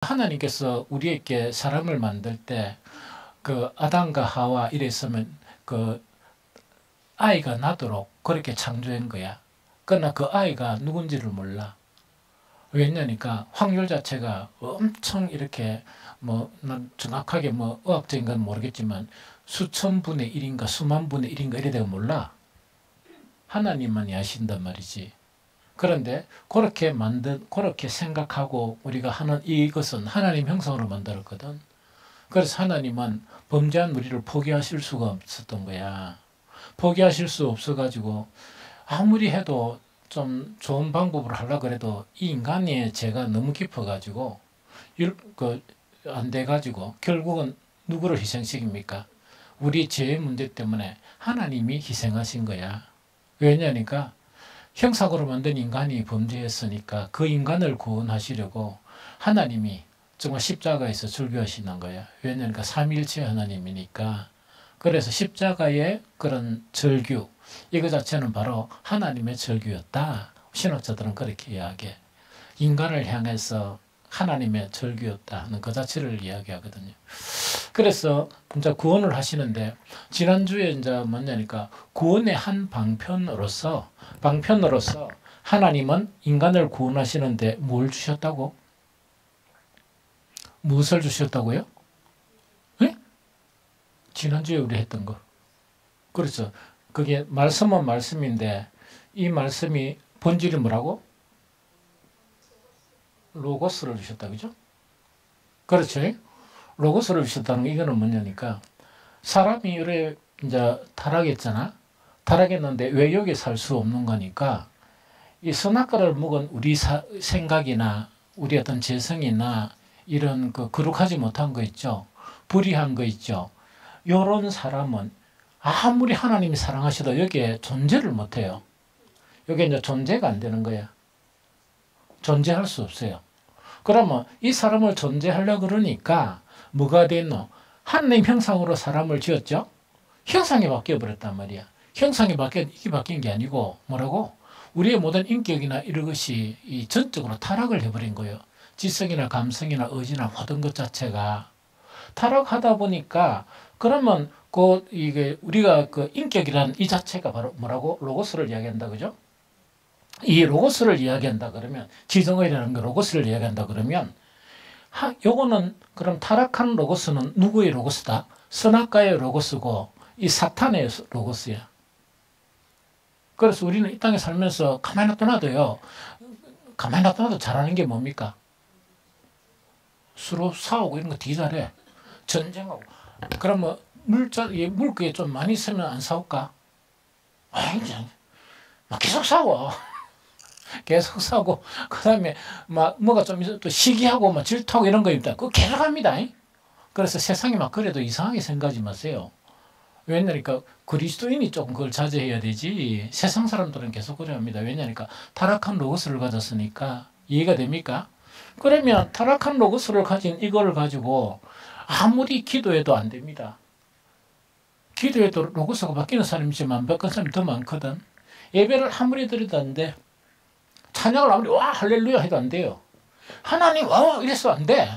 하나님께서 우리에게 사람을 만들 때 그 아담과 하와 이랬으면 그 아이가 나도록 그렇게 창조한 거야. 그러나 그 아이가 누군지를 몰라. 왜냐니까 확률 자체가 엄청 이렇게 난 정확하게 의학적인 건 모르겠지만 수천 분의 1인가 수만 분의 1인가 이래 되고 몰라. 하나님만이 아신단 말이지. 그런데 그렇게 생각하고 우리가 하는 이것은 하나님 형상으로 만들었거든. 그래서 하나님은 범죄한 우리를 포기하실 수가 없었던 거야. 포기하실 수 없어가지고 아무리 해도 좀 좋은 방법으로 하려고 해도 이 인간의 죄가 너무 깊어가지고 안 돼가지고 결국은 누구를 희생시킵니까? 우리 죄의 문제 때문에 하나님이 희생하신 거야. 왜냐니까 형상으로 만든 인간이 범죄했으니까 그 인간을 구원하시려고 하나님이 정말 십자가에서 절규하시는 거야. 왜냐니까 삼위일체 하나님이니까. 그래서 십자가의 그런 절규, 이거 자체는 바로 하나님의 절규였다. 신학자들은 그렇게 이야기해. 인간을 향해서 하나님의 절규였다 하는 그 자체를 이야기하거든요. 그래서 이제 구원을 하시는데 지난주에 이제 뭐냐니까 구원의 한 방편으로서 하나님은 인간을 구원하시는데 뭘 주셨다고? 무엇을 주셨다고요? 네? 지난주에 우리 했던 거. 그렇죠. 그게 말씀은 말씀인데 이 말씀이 본질이 뭐라고? 로고스를 주셨다. 그죠? 그렇죠. 로고스를 주셨다는 게 이거는 뭐냐니까 사람이 이래 이제 타락했잖아. 타락했는데 왜 여기 살 수 없는 거니까 이 선악과를 먹은 우리 생각이나 우리 어떤 재성이나 이런 거룩하지 못한 거 있죠. 불의한 거 있죠. 요런 사람은 아무리 하나님이 사랑하셔도 여기에 존재를 못해요. 여기에 이제 존재가 안 되는 거야. 존재할 수 없어요. 그러면 이 사람을 존재하려고 그러니까 뭐가 됐노? 하나님 형상으로 사람을 지었죠? 형상이 바뀌어버렸단 말이야. 형상이 이게 바뀐 게 아니고 뭐라고? 우리의 모든 인격이나 이런 것이 전적으로 타락을 해버린 거예요. 지성이나 감성이나 의지나 모든 것 자체가 타락하다 보니까 그러면 이게 우리가 인격이라는 이 자체가 바로 뭐라고? 로고스를 이야기한다. 그죠? 이 로고스를 이야기한다 그러면 지성의라는 거 로고스를 이야기한다 그러면 요거는 그럼 타락한 로고스는 누구의 로고스다? 선악과의 로고스고 이 사탄의 로고스야. 그래서 우리는 이 땅에 살면서 가만히 놔둬도요. 가만히 놔둬도 잘하는 게 뭡니까? 서로 싸우고 이런 거 되게 잘해. 전쟁하고. 그러면 물고기 좀 많이 있으면 안 싸울까? 아이, 계속 싸워. 계속 싸우고, 그 다음에 뭐가 좀 있어 또 시기하고 질투하고 이런 거 있다. 그거 계속 합니다. 그래서 세상이 그래도 이상하게 생각하지 마세요. 왜냐니까 그리스도인이 조금 그걸 자제해야 되지 세상 사람들은 계속 그래 합니다. 왜냐니까 타락한 로고스를 가졌으니까. 이해가 됩니까? 그러면 타락한 로고스를 가진 이거를 가지고 아무리 기도해도 안 됩니다. 기도해도 로고스가 바뀌는 사람이지만 바뀐 사람이 더 많거든. 예배를 아무리 드려도 안 돼. 찬양을 아무리 와 할렐루야 해도 안 돼요. 하나님 와 이래서 안 돼.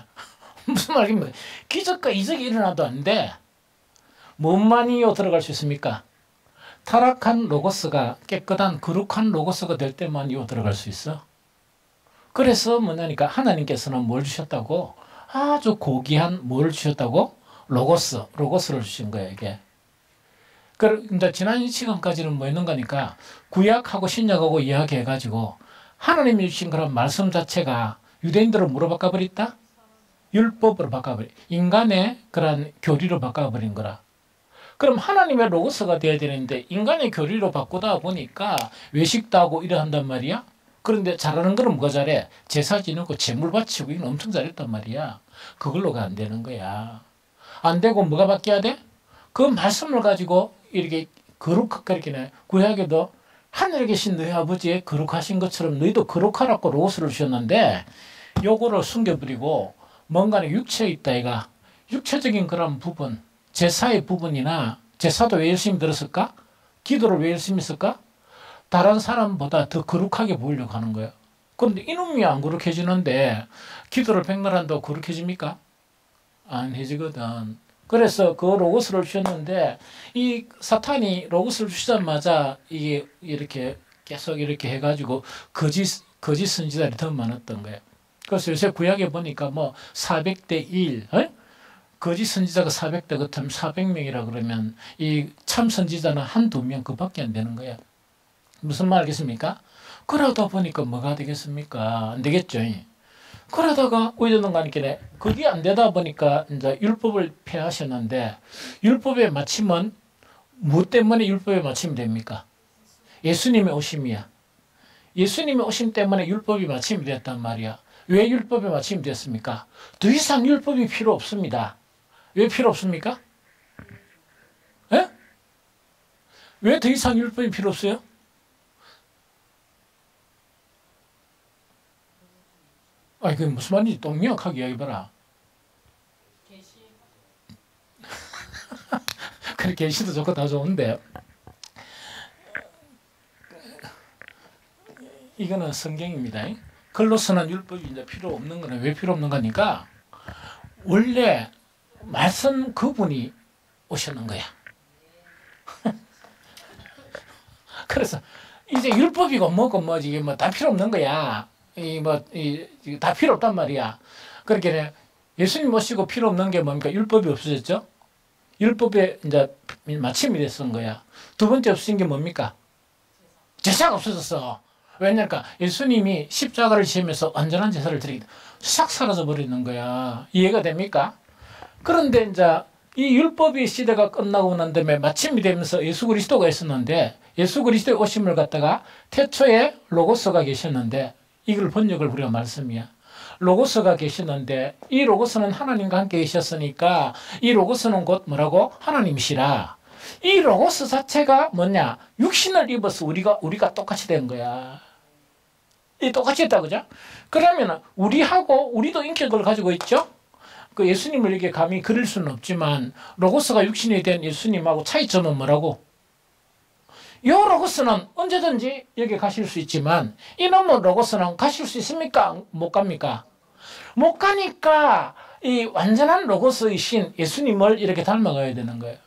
무슨 말이면 기적과 이적이 일어나도 안 돼. 뭔만이요 들어갈 수 있습니까? 타락한 로고스가 깨끗한 거룩한 로고스가 될 때만이요 들어갈 수 있어. 그래서 뭐냐니까 하나님께서는 뭘 주셨다고? 아주 고귀한 뭘 주셨다고? 로고스를 주신 거예요, 이게. 이제 지난 시간까지는 뭐 있는 거니까 구약하고 신약하고 이야기해가지고 하나님이 주신 그런 말씀 자체가 유대인들을 뭐로 바꿔버렸다? 율법으로 바꿔버린 인간의 그런 교리로 바꿔버린 거라. 그럼 하나님의 로고스가 돼야 되는데 인간의 교리로 바꾸다 보니까 외식도 하고 이래 한단 말이야. 그런데 잘하는 거는 뭐가 잘해? 제사 지내고 제물 바치고 이건 엄청 잘했단 말이야. 그걸로가 안 되는 거야. 안 되고 뭐가 바뀌어야 돼? 그 말씀을 가지고 이렇게 거룩하게 구약에도 하늘에 계신 너희 아버지의 거룩하신 것처럼 너희도 거룩하라고 로고스를 주셨는데 요거를 숨겨버리고 뭔가는 육체에 있다 이가 육체적인 그런 부분 제사의 부분이나 제사도 왜 열심히 들었을까? 기도를 왜 열심히 했을까? 다른 사람보다 더 거룩하게 보이려고 하는 거예요. 그런데 이놈이 안 거룩해지는데 기도를 백날 한다고 거룩해집니까? 안 해지거든. 그래서 그 로고스를 주셨는데 이 사탄이 로고스를 주시자마자 이게 이렇게 계속 이렇게 해가지고 거짓 선지자들이 더 많았던 거예요. 그래서 요새 구약에 보니까 뭐 400대 1, 거짓 선지자가 400대 같으면 400명이라 그러면 이 참 선지자는 한두 명 그밖에 안 되는 거예요. 무슨 말 알겠습니까? 그러다 보니까 뭐가 되겠습니까? 안 되겠죠. 그러다가 우여정간길에 그게 안 되다 보니까 이제 율법을 폐하셨는데 율법의 마침은 무엇 때문에 율법의 마침이 됩니까? 예수님의 오심이야. 예수님의 오심 때문에 율법이 마침이 됐단 말이야. 왜 율법의 마침이 됐습니까? 더 이상 율법이 필요 없습니다. 왜 필요 없습니까? 예? 왜 더 이상 율법이 필요 없어요? 아니, 그게 무슨 말인지 똑명하게 이야기해봐라. 그래, 계시도 좋고 다 좋은데, 이거는 성경입니다. 글로서는 율법이 이제 필요 없는 거는 왜 필요 없는 거니까, 원래 말씀 그분이 오셨는 거야. 그래서 이제 율법이고 뭐고 뭐지, 이게 뭐 다 필요 없는 거야. 다 필요 없단 말이야. 그렇게 예수님 모시고 필요 없는 게 뭡니까? 율법이 없어졌죠? 율법에 이제 마침이 됐은 거야. 두 번째 없어진 게 뭡니까? 제사가 없어졌어. 왜냐니까 예수님이 십자가를 지으면서 완전한 제사를 드리기 싹 사라져 버리는 거야. 이해가 됩니까? 그런데 이제 이 율법의 시대가 끝나고 난 다음에 마침이 되면서 예수 그리스도가 있었는데 예수 그리스도의 오심을 갖다가 태초에 로고스가 계셨는데 이걸 번역을 우리가 말씀이야. 로고스가 계셨는데 이 로고스는 하나님과 함께 계셨으니까 이 로고스는 곧 뭐라고? 하나님이시라. 이 로고스 자체가 뭐냐? 육신을 입어서 우리가 똑같이 된 거야. 이 똑같이 했다 그죠? 그러면 우리도 인격을 가지고 있죠? 그 예수님을 이렇게 감히 그릴 수는 없지만 로고스가 육신이 된 예수님하고 차이점은 뭐라고? 이 로고스는 언제든지 여기 가실 수 있지만 이놈의 로고스는 가실 수 있습니까? 못 갑니까? 못 가니까 이 완전한 로고스이신 예수님을 이렇게 닮아가야 되는 거예요.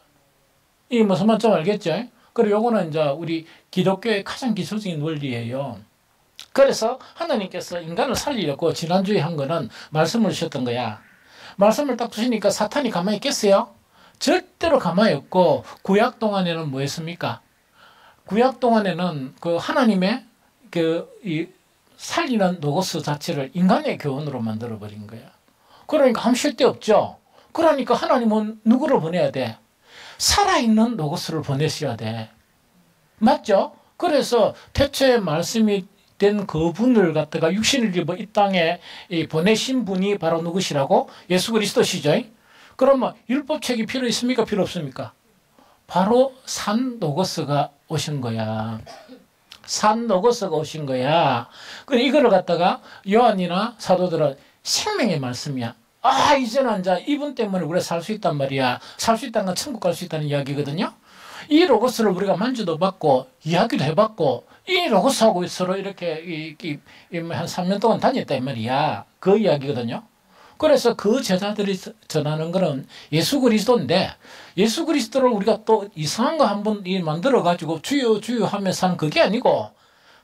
이 무슨 말인지 알겠죠? 그리고 요거는 이제 우리 기독교의 가장 기초적인 원리예요. 그래서 하나님께서 인간을 살리려고 지난주에 한 거는 말씀을 주셨던 거야. 말씀을 딱 주시니까 사탄이 가만히 있겠어요? 절대로 가만히 없고 구약 동안에는 뭐 했습니까? 구약 동안에는 그 하나님의 이 살리는 로고스 자체를 인간의 교훈으로 만들어 버린 거야. 그러니까 아무 쉴 데 없죠. 그러니까 하나님은 누구를 보내야 돼? 살아있는 로고스를 보내셔야 돼. 맞죠? 그래서 태초에 말씀이 된 그분을 갖다가 육신을 입어 이 땅에 보내신 분이 바로 누구시라고? 예수 그리스도시죠. 그러면 율법책이 필요 있습니까? 필요 없습니까? 바로 산 로고스가 오신 거야. 산 로고스가 오신 거야. 그래 이거를 갖다가 요한이나 사도들은 생명의 말씀이야. 이제는 이제 이분 때문에 우리가 살 수 있단 말이야. 살 수 있다는 건 천국 갈 수 있다는 이야기거든요. 이 로고스를 우리가 만져도 받고 이야기도 해봤고 이 로고스하고 서로 이렇게 한 3년 동안 다녔다 이 말이야. 그 이야기거든요. 그래서 그 제자들이 전하는 거는 예수 그리스도인데 예수 그리스도를 우리가 또 이상한 거 한번 만들어 가지고 주여 주여 하면서 하는 그게 아니고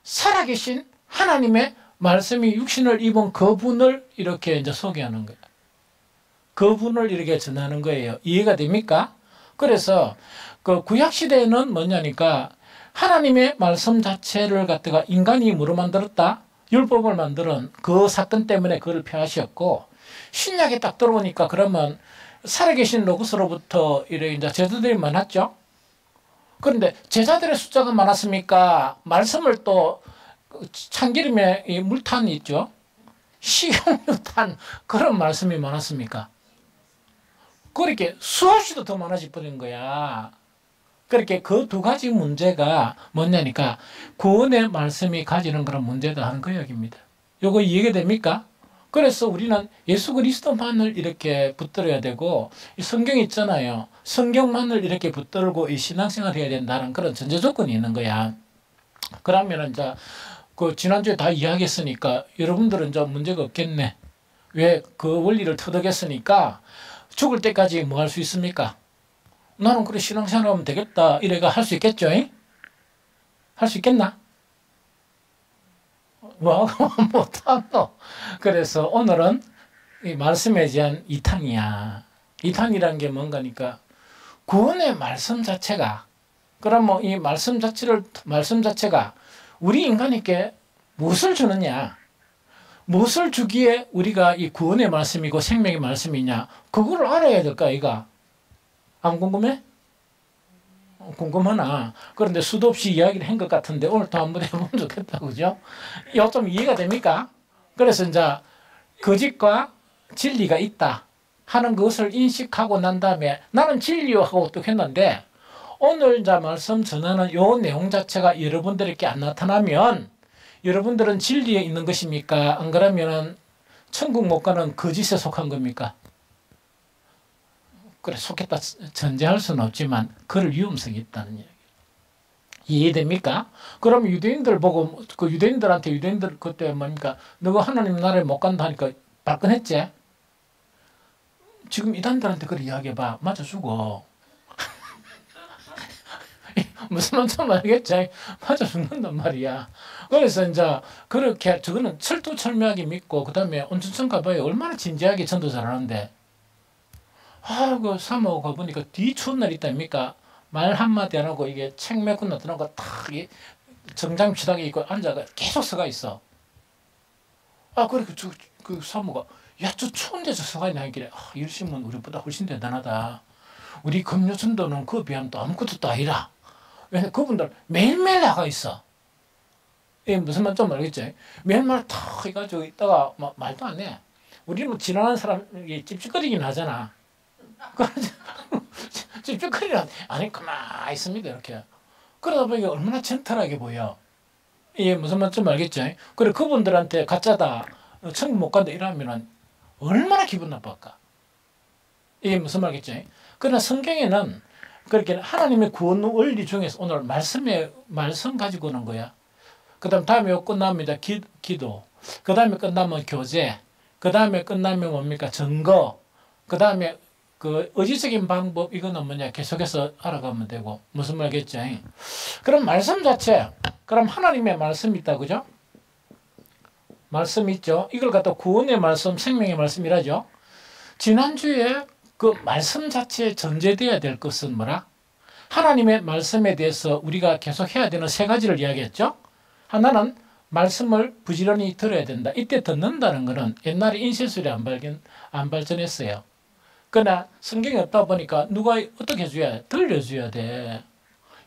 살아계신 하나님의 말씀이 육신을 입은 그분을 이렇게 이제 소개하는 거예요. 그분을 이렇게 전하는 거예요. 이해가 됩니까? 그래서 그 구약 시대에는 뭐냐니까 하나님의 말씀 자체를 갖다가 인간이 뭐로 만들었다? 율법을 만드는 그 사건 때문에 그걸 폐하셨고 신약에 딱 들어오니까 그러면 살아계신 로고스로부터 이래 이제 제자들이 많았죠. 그런데 제자들의 숫자가 많았습니까? 말씀을 또 참기름에 물탄이 있죠. 식용유탄 그런 말씀이 많았습니까? 그렇게 수없이도 더 많아져 버린 거야. 그렇게 그 두 가지 문제가 뭐냐니까 구원의 말씀이 가지는 그런 문제다 하는 그 이야기입니다. 요거 이해가 됩니까? 그래서 우리는 예수 그리스도만을 이렇게 붙들어야 되고 이 성경 있잖아요. 성경만을 이렇게 붙들고 이 신앙생활을 해야 된다는 그런 전제 조건이 있는 거야. 그러면 이제 그 지난주에 다 이야기했으니까 여러분들은 좀 문제가 없겠네. 왜 그 원리를 터득했으니까 죽을 때까지 뭐 할 수 있습니까? 나는 그래 신앙생활하면 되겠다 이래가 할 수 있겠죠? 할 수 있겠나? 뭐 못하노. 그래서 오늘은 이 말씀에 대한 2탄이야. 2탄이라는 게 뭔가니까 구원의 말씀 자체가 그럼 뭐 이 말씀 자체가 우리 인간에게 무엇을 주느냐? 무엇을 주기에 우리가 이 구원의 말씀이고 생명의 말씀이냐? 그걸 알아야 될까, 이가? 안 궁금해? 궁금하나? 그런데 수도 없이 이야기를 한 것 같은데 오늘 또 한번 해보면 좋겠다, 그죠? 이거 좀 이해가 됩니까? 그래서 이제 거짓과 진리가 있다 하는 것을 인식하고 난 다음에 나는 진리하고 또 했는데 오늘 이제 말씀 전하는 요 내용 자체가 여러분들에게 안 나타나면 여러분들은 진리에 있는 것입니까? 안 그러면은 천국 못 가는 거짓에 속한 겁니까? 그래 속했다 전제할 수는 없지만 그럴 위험성이 있다는 얘기. 이해됩니까? 그럼 유대인들 보고 그 유대인들 그때 뭡니까? 너가 하나님 나라에 못 간다 하니까 발끈했지? 지금 이단들한테 그렇게 이야기해봐. 맞아주고. 무슨 말인지 알겠지? 맞아 죽는단 말이야. 그래서 이제 그렇게 저거는 철두철미하게 믿고 그 다음에 온천천 가봐요. 얼마나 진지하게 전도 잘하는데. 그 사모 가보니까 뒤 추운 날 있다니까 말 한마디 안 하고 이게 책 몇 권 놔두고 탁 정장 치닥에 입고 앉아가 계속 서가 있어. 그래 그 사모가 야 저 추운데 저 서가 있나 길래 열심은 우리보다 훨씬 대단하다. 우리 금요 전도는 그에 비하면 또 아무것도 또 아니라. 왜냐면 그분들 매일매일 나가 있어. 이게 무슨 말 좀 알겠지? 매일매일 탁 해가지고 있다가 말도 안 해. 우리는 뭐 지나가는 사람이 찝찝거리긴 하잖아. 찝찝거리는 아니 그만 있습니다 이렇게. 그러다 보니까 얼마나 젠틀하게 보여. 이게 무슨 말 좀 알겠지? 그래 그분들한테 가짜다 천국 못 간다 이러면은 얼마나 기분 나쁠까? 이게 무슨 말겠지? 그러나 성경에는 그렇게 하나님의 구원 원리 중에서 오늘 말씀 가지고 오는 거야. 그 다음에 끝납니다. 기도. 그 다음에 끝나면 교제. 그 다음에 끝나면 뭡니까? 증거. 그 다음에 그 의지적인 방법, 이거는 뭐냐? 계속해서 알아가면 되고. 무슨 말겠지? 그럼 말씀 자체. 그럼 하나님의 말씀이 있다, 그죠? 말씀 있죠? 이걸 갖다 구원의 말씀, 생명의 말씀이라죠? 지난주에 그 말씀 자체에 전제되어야 될 것은 뭐라? 하나님의 말씀에 대해서 우리가 계속 해야 되는 세 가지를 이야기했죠. 하나는 말씀을 부지런히 들어야 된다. 이때 듣는다는 것은 옛날에 인쇄술이 안 발전했어요. 그러나 성경이 없다 보니까 누가 어떻게 해줘야 돼? 들려줘야 돼.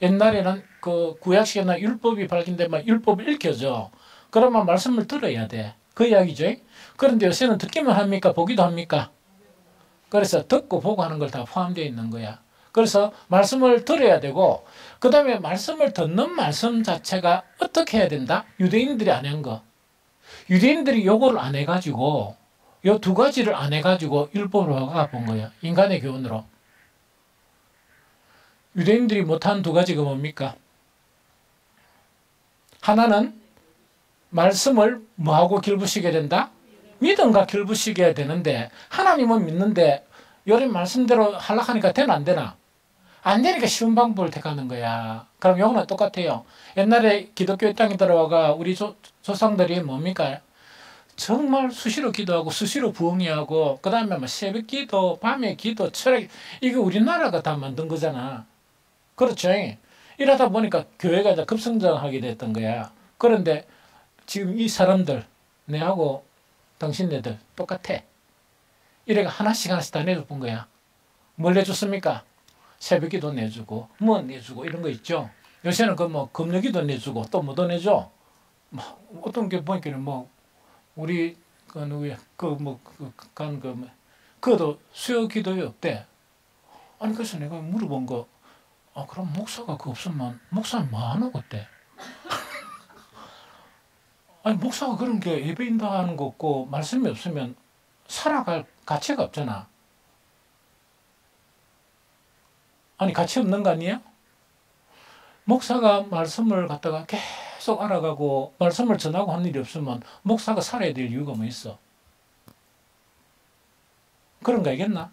옛날에는 그 구약시에는 율법이 발견되면 율법을 읽혀줘. 그러면 말씀을 들어야 돼. 그 이야기죠. 그런데 요새는 듣기만 합니까? 보기도 합니까? 그래서 듣고 보고 하는 걸 다 포함되어 있는 거야. 그래서 말씀을 들어야 되고 그 다음에 말씀을 듣는 말씀 자체가 어떻게 해야 된다? 유대인들이 안 한 거. 유대인들이 요거를 안 해가지고 요 두 가지를 안 해가지고 율법으로 가본 거야. 인간의 교훈으로. 유대인들이 못한 두 가지가 뭡니까? 하나는 말씀을 뭐하고 길부시게 된다? 믿음과 길부시게 되는데 하나님은 믿는데 요런 말씀대로 하려니까 되나 안 되나? 안 되니까 쉬운 방법을 택하는 거야. 그럼 요거는 똑같아요. 옛날에 기독교 땅에 들어와가 우리 조상들이 뭡니까? 정말 수시로 기도하고 수시로 부흥회하고 그 다음에 뭐 새벽 기도, 밤에 기도, 철학 이거 우리나라가 다 만든 거잖아. 그렇죠? 이러다 보니까 교회가 이제 급성장하게 됐던 거야. 그런데 지금 이 사람들 내하고 당신네들 똑같아. 이래가 하나씩 다 내줘본 거야. 뭘 내줬습니까? 새벽기도 내주고 뭐 내주고 이런 거 있죠. 요새는 그 뭐 금요기도 내주고 또 뭐도 내줘. 뭐 어떤 게 보니까 뭐 우리 그 누구야 그도 수요 기도에 없대. 아니 그래서 내가 물어본 거 그럼 목사가 그거 없으면 목사는 뭐 하노 그때? 아니 목사가 그런 게 예배 인도하는 거 없고 말씀이 없으면 살아갈 가치가 없잖아. 아니 가치 없는 거 아니에요? 목사가 말씀을 갖다가 계속 알아가고 말씀을 전하고 한 일이 없으면 목사가 살아야 될 이유가 뭐 있어? 그런 거 알겠나?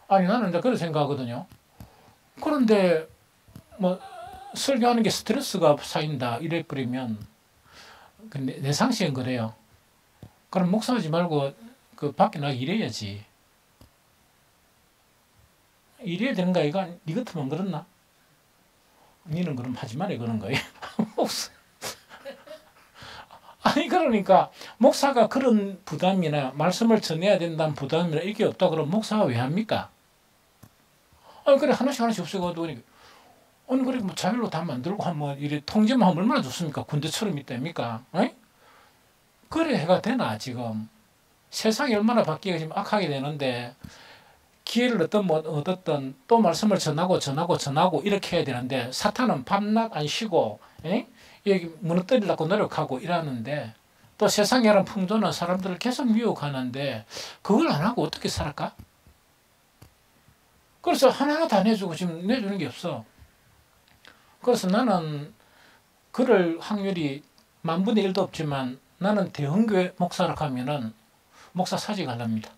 아니 나는 이제 그렇게 생각하거든요. 그런데 뭐 설교하는 게 스트레스가 쌓인다 이래 버리면 내 상식은 그래요. 그럼 목사하지 말고 그 밖에 나가 일해야지. 일해야 되는 거 아이가? 니 같으면 그렇나? 니는 그럼 하지 말아 그런 거예요. 아니 그러니까 목사가 그런 부담이나 말씀을 전해야 된다는 부담이나 이게 없다 그러면 목사가 왜 합니까? 아니 그래 하나씩 없애가도 아니 그래 뭐 자율로 다 만들고 하면 이래 통제만 하면 얼마나 좋습니까? 군대처럼 있답니까? 에? 그래 해가 되나 지금? 세상이 얼마나 바뀌가 지금 악하게 되는데 기회를 얻었던 또 말씀을 전하고 이렇게 해야 되는데 사탄은 밤낮 안 쉬고 여기 무너뜨리려고 노력하고 이러는데 또 세상이라는 풍조는 사람들을 계속 미혹하는데 그걸 안 하고 어떻게 살을까? 그래서 하나하나 다 내주고 지금 내주는 게 없어. 그래서 나는 그럴 확률이 10,000분의 1도 없지만 나는 대형교회 목사로 가면은 목사 사직하랍니다.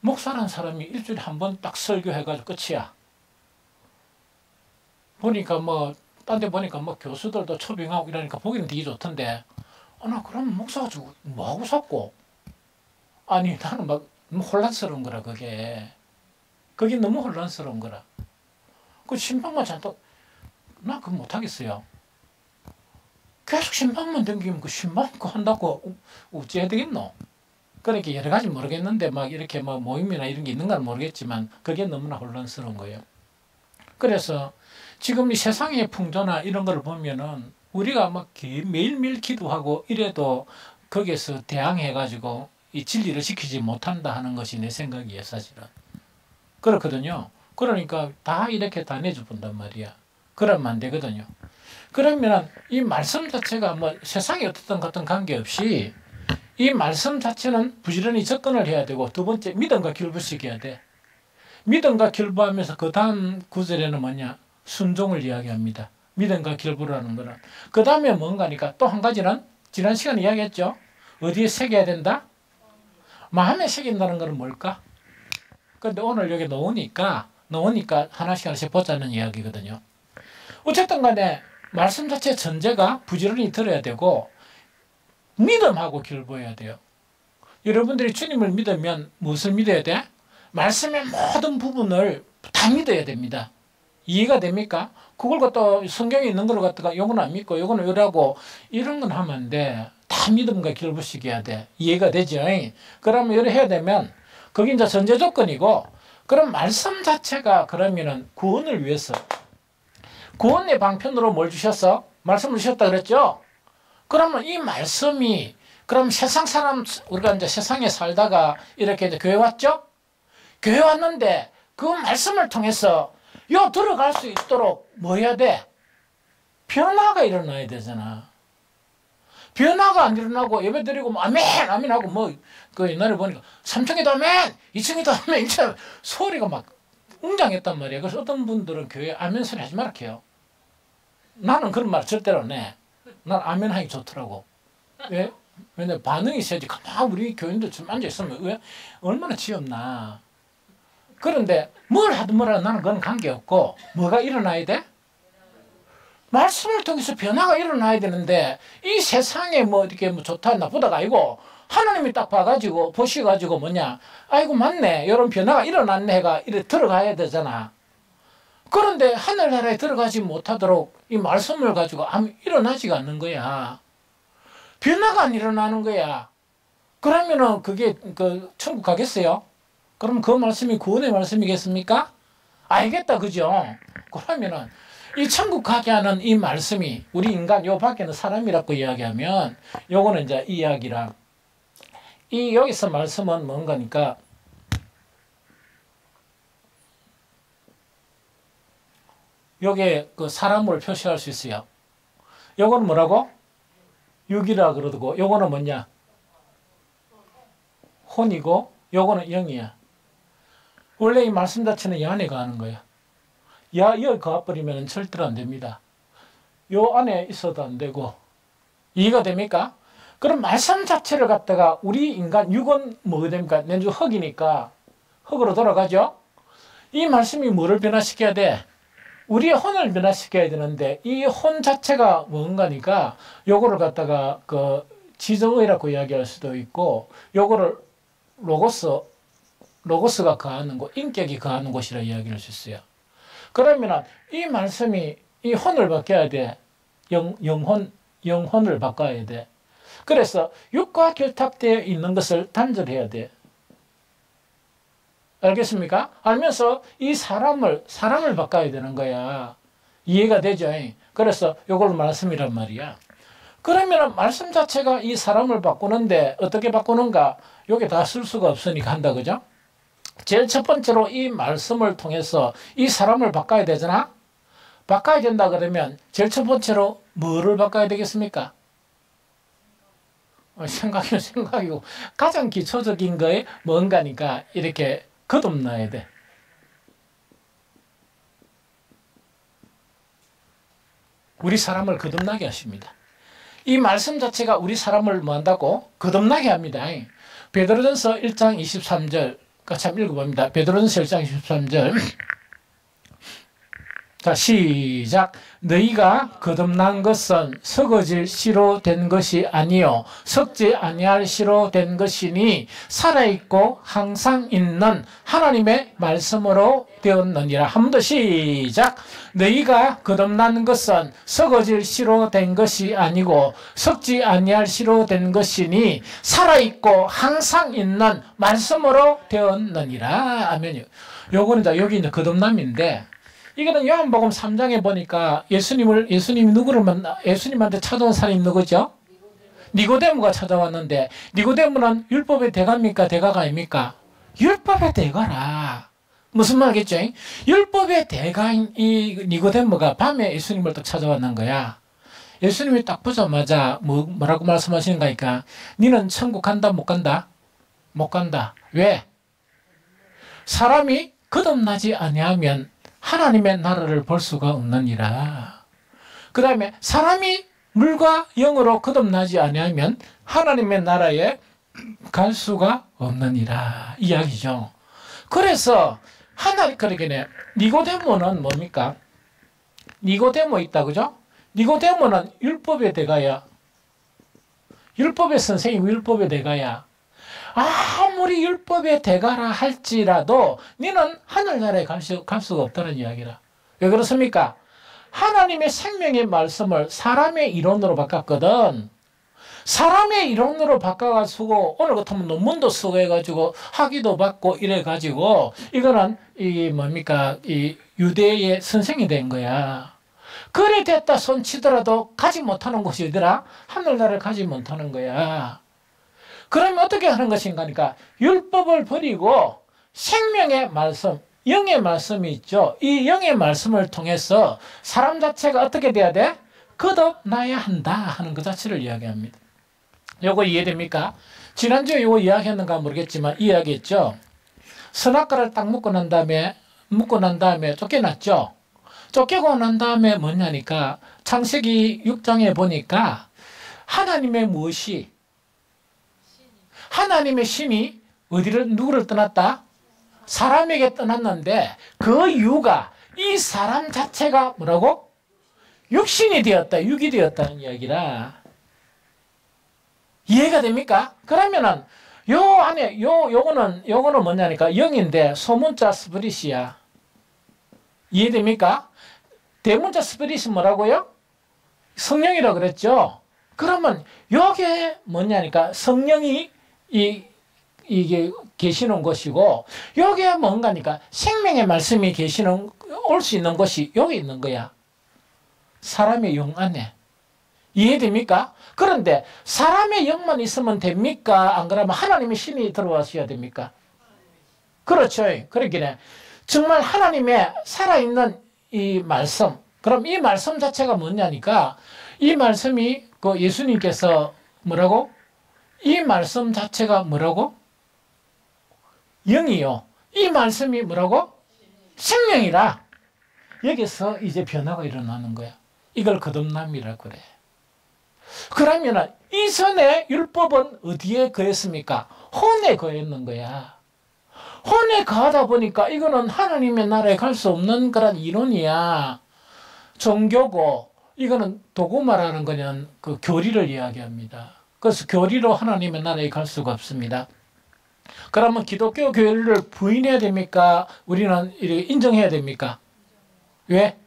목사라는 사람이 일주일에 한 번 딱 설교해가지고 끝이야. 보니까 뭐 딴 데 보니까 뭐 교수들도 초빙하고 이러니까 보기는 되게 좋던데 나 그럼 목사가 뭐하고 살고? 아니 나는 막 너무 혼란스러운 거라 그게 너무 혼란스러운 거라. 그 신방만 잔뜩 나 그거 못하겠어요. 계속 신방만 댕기면 그 신방 그거 한다고 어찌해야 되겠노? 그러니까 여러 가지 모르겠는데 막 이렇게 뭐 모임이나 이런 게 있는 건 모르겠지만 그게 너무나 혼란스러운 거예요. 그래서 지금 이 세상의 풍조나 이런 걸 보면은 우리가 막 매일매일 기도하고 이래도 거기에서 대항해가지고 이 진리를 지키지 못한다 하는 것이 내 생각이에요, 사실은. 그렇거든요. 그러니까 다 이렇게 다 내줘본단 말이야. 그러면 안 되거든요. 그러면 이 말씀 자체가 뭐 세상에 어떻든 같은 관계없이 이 말씀 자체는 부지런히 접근을 해야 되고 두 번째 믿음과 결부시켜야 돼. 믿음과 결부하면서 그 다음 구절에는 뭐냐? 순종을 이야기합니다. 믿음과 결부라는 거는. 그 다음에 뭔가니까 또 한 가지는 지난 시간에 이야기했죠. 어디에 새겨야 된다? 마음에 새긴다는 것은 뭘까? 그런데 오늘 여기 놓으니까 하나씩 보자는 이야기거든요. 어쨌든 간에 말씀 자체 전제가 부지런히 들어야 되고 믿음하고 결부해야 돼요. 여러분들이 주님을 믿으면 무엇을 믿어야 돼? 말씀의 모든 부분을 다 믿어야 됩니다. 이해가 됩니까? 그걸 갖다 성경에 있는 걸 갖다가 요거는 안 믿고 요거는 요라고 이런 건 하면 안 돼. 다 믿음과 결부시켜야 돼. 이해가 되죠? 그러면 이렇게 해야 되면 그게 이제 전제 조건이고 그럼 말씀 자체가 그러면은 구원을 위해서 구원의 방편으로 뭘 주셨어? 말씀을 주셨다 그랬죠? 그러면 이 말씀이 그럼 세상 사람 우리가 이제 세상에 살다가 이렇게 이제 교회 왔죠? 교회 왔는데 그 말씀을 통해서 들어갈 수 있도록 뭐 해야 돼? 변화가 일어나야 되잖아. 변화가 안 일어나고 예배 드리고 아멘 아멘 하고 그 옛날에 보니까 3층에도 아멘 2층에도 아멘 1층 소리가 막 웅장했단 말이야. 그래서 어떤 분들은 교회 아멘 소리 하지 말라 해요. 나는 그런 말 절대로 안 해. 난 아멘 하기 좋더라고. 왜? 왜냐면 반응이 세지. 가만 우리 교인들 좀 앉아있으면 왜? 얼마나 지엄나. 그런데 뭘 하든 뭐라 나는 그건 관계없고 뭐가 일어나야 돼? 말씀을 통해서 변화가 일어나야 되는데 이 세상에 뭐 이렇게 뭐 좋다 나쁘다가 아니고 하나님이 딱 봐가지고 보시가지고 뭐냐 아이고 맞네 이런 변화가 일어났네 해가 이래 들어가야 되잖아. 그런데 하늘나라에 들어가지 못하도록 이 말씀을 가지고 아무 일어나지가 않는 거야. 변화가 안 일어나는 거야. 그러면은 그게 그 천국 가겠어요? 그럼 그 말씀이 구원의 말씀이겠습니까? 알겠다 그죠? 그러면은 이 천국 가게 하는 이 말씀이 우리 인간 요 밖에는 사람이라고 이야기하면 요거는 이제 이 이야기랑 이 여기서 말씀은 뭔가니까 요게 그 사람을 표시할 수 있어요. 요거는 뭐라고? 육이라 그러고 요거는 뭐냐? 혼이고 요거는 영이야. 원래 이 말씀 자체는 이 안에 가는 거야. 여기 가버리면 절대로 안 됩니다. 요 안에 있어도 안 되고. 이해가 됩니까? 그럼 말씀 자체를 갖다가 우리 인간 육은 뭐가 됩니까? 내주 흙이니까 흙으로 돌아가죠. 이 말씀이 뭐를 변화시켜야 돼? 우리의 혼을 변화시켜야 되는데 이 혼 자체가 뭔가니까 요거를 갖다가 그 지정의라고 이야기할 수도 있고 요거를 로고스가 거하는 곳, 인격이 거하는 곳이라 이야기할 수 있어요. 그러면 이 말씀이 이 혼을 바뀌어야 돼. 영혼을 바꿔야 돼. 그래서 육과 결탁되어 있는 것을 단절해야 돼. 알겠습니까? 알면서 이 사람을 바꿔야 되는 거야. 이해가 되죠? 그래서 요걸 말씀이란 말이야. 그러면 말씀 자체가 이 사람을 바꾸는데 어떻게 바꾸는가? 요게 다 쓸 수가 없으니까 한다, 그죠? 제일 첫 번째로 이 말씀을 통해서 이 사람을 바꿔야 되잖아? 바꿔야 된다 그러면 제일 첫 번째로 뭐를 바꿔야 되겠습니까? 생각이면 생각이고 가장 기초적인 거에 뭔가니까 이렇게 거듭나야 돼. 우리 사람을 거듭나게 하십니다. 이 말씀 자체가 우리 사람을 뭐 한다고? 거듭나게 합니다. 베드로전서 1장 23절 같이 한번 읽어봅니다. 베드로전서 1장 23절 자, 시작. 너희가 거듭난 것은 썩어질 씨로 된 것이 아니요 썩지 아니할 씨로 된 것이니 살아있고 항상 있는 하나님의 말씀으로 되었느니라. 한 번 더 시작. 너희가 거듭난 것은 썩어질 씨로 된 것이 아니고 썩지 아니할 씨로 된 것이니 살아있고 항상 있는 말씀으로 되었느니라. 아멘이요. 요거는 자 여기 이제 거듭남인데 이거는 요한복음 3장에 보니까 예수님이 누구를 예수님한테 찾아온 사람이 누구죠? 니고데모가 찾아왔는데 니고데모는 율법의 대가입니까? 대가가 아닙니까? 율법의 대가라. 무슨 말이겠죠? 율법의 대가인 이 니고데모가 밤에 예수님을 딱 찾아왔는 거야. 예수님이 딱 보자마자 뭐라고 말씀하시는가니까 니는 천국 간다 못 간다? 못 간다. 왜? 사람이 거듭나지 아니하면 하나님의 나라를 볼 수가 없느니라. 그 다음에 사람이 물과 영으로 거듭나지 아니하면 하나님의 나라에 갈 수가 없느니라. 이야기죠. 그래서 그러게 니고데모는 뭡니까? 니고데모 있다, 그죠? 니고데모는 율법의 대가야. 율법의 선생님, 율법의 대가야. 아무리 율법의 대가라 할지라도 너는 하늘나라에 갈 수가 없다는 이야기라. 왜 그렇습니까? 하나님의 생명의 말씀을 사람의 이론으로 바꿨거든. 사람의 이론으로 바꿔가지고 오늘 같으면 논문도 쓰고 해가지고 학위도 받고 이래가지고 이거는 이 유대의 선생이 된 거야. 그래 됐다 손치더라도 가지 못하는 곳이 어디라? 하늘나라를 가지 못하는 거야. 그러면 어떻게 하는 것인가 하니까 율법을 버리고 생명의 말씀, 영의 말씀이 있죠. 이 영의 말씀을 통해서 사람 자체가 어떻게 돼야 돼? 거듭나야 한다 하는 것 자체를 이야기합니다. 요거 이해됩니까? 지난주에 요거 이야기했는가 모르겠지만 이야기했죠. 선악과를 딱 묶고 난 다음에 쫓겨났죠. 쫓기고 난 다음에 뭐냐니까 창세기 6장에 보니까 하나님의 신이 누구를 떠났다? 사람에게 떠났는데 그 이유가 이 사람 자체가 뭐라고? 육신이 되었다, 육이 되었다는 이야기라. 이해가 됩니까? 그러면은 요 안에 요거는 뭐냐니까 영인데 소문자 스피릿이야. 이해됩니까? 대문자 스피릿이 뭐라고요? 성령이라고 그랬죠. 그러면 요게 뭐냐니까 성령이 이게 계시는 것이고 요게 뭔가니까 생명의 말씀이 올 수 있는 것이 여기 있는 거야. 사람의 영 안에. 이해됩니까? 그런데 사람의 영만 있으면 됩니까? 안 그러면 하나님의 신이 들어와셔야 됩니까? 그렇죠. 그러기에 정말 하나님의 살아있는 이 말씀, 그럼 이 말씀 자체가 뭐냐니까 이 말씀이 그 예수님께서 뭐라고? 이 말씀 자체가 뭐라고? 영이요. 이 말씀이 뭐라고? 생명이라. 여기서 이제 변화가 일어나는 거야. 이걸 거듭남이라고 그래. 그러면 이전에 율법은 어디에 거했습니까? 혼에 거했는 거야. 혼에 거하다 보니까 이거는 하나님의 나라에 갈 수 없는 그런 이론이야. 종교고 이거는 도구마라는 거는 그 교리를 이야기합니다. 그래서 교리로 하나님의 나라에 갈 수가 없습니다. 그러면 기독교 교리를 부인해야 됩니까? 우리는 인정해야 됩니까? 왜?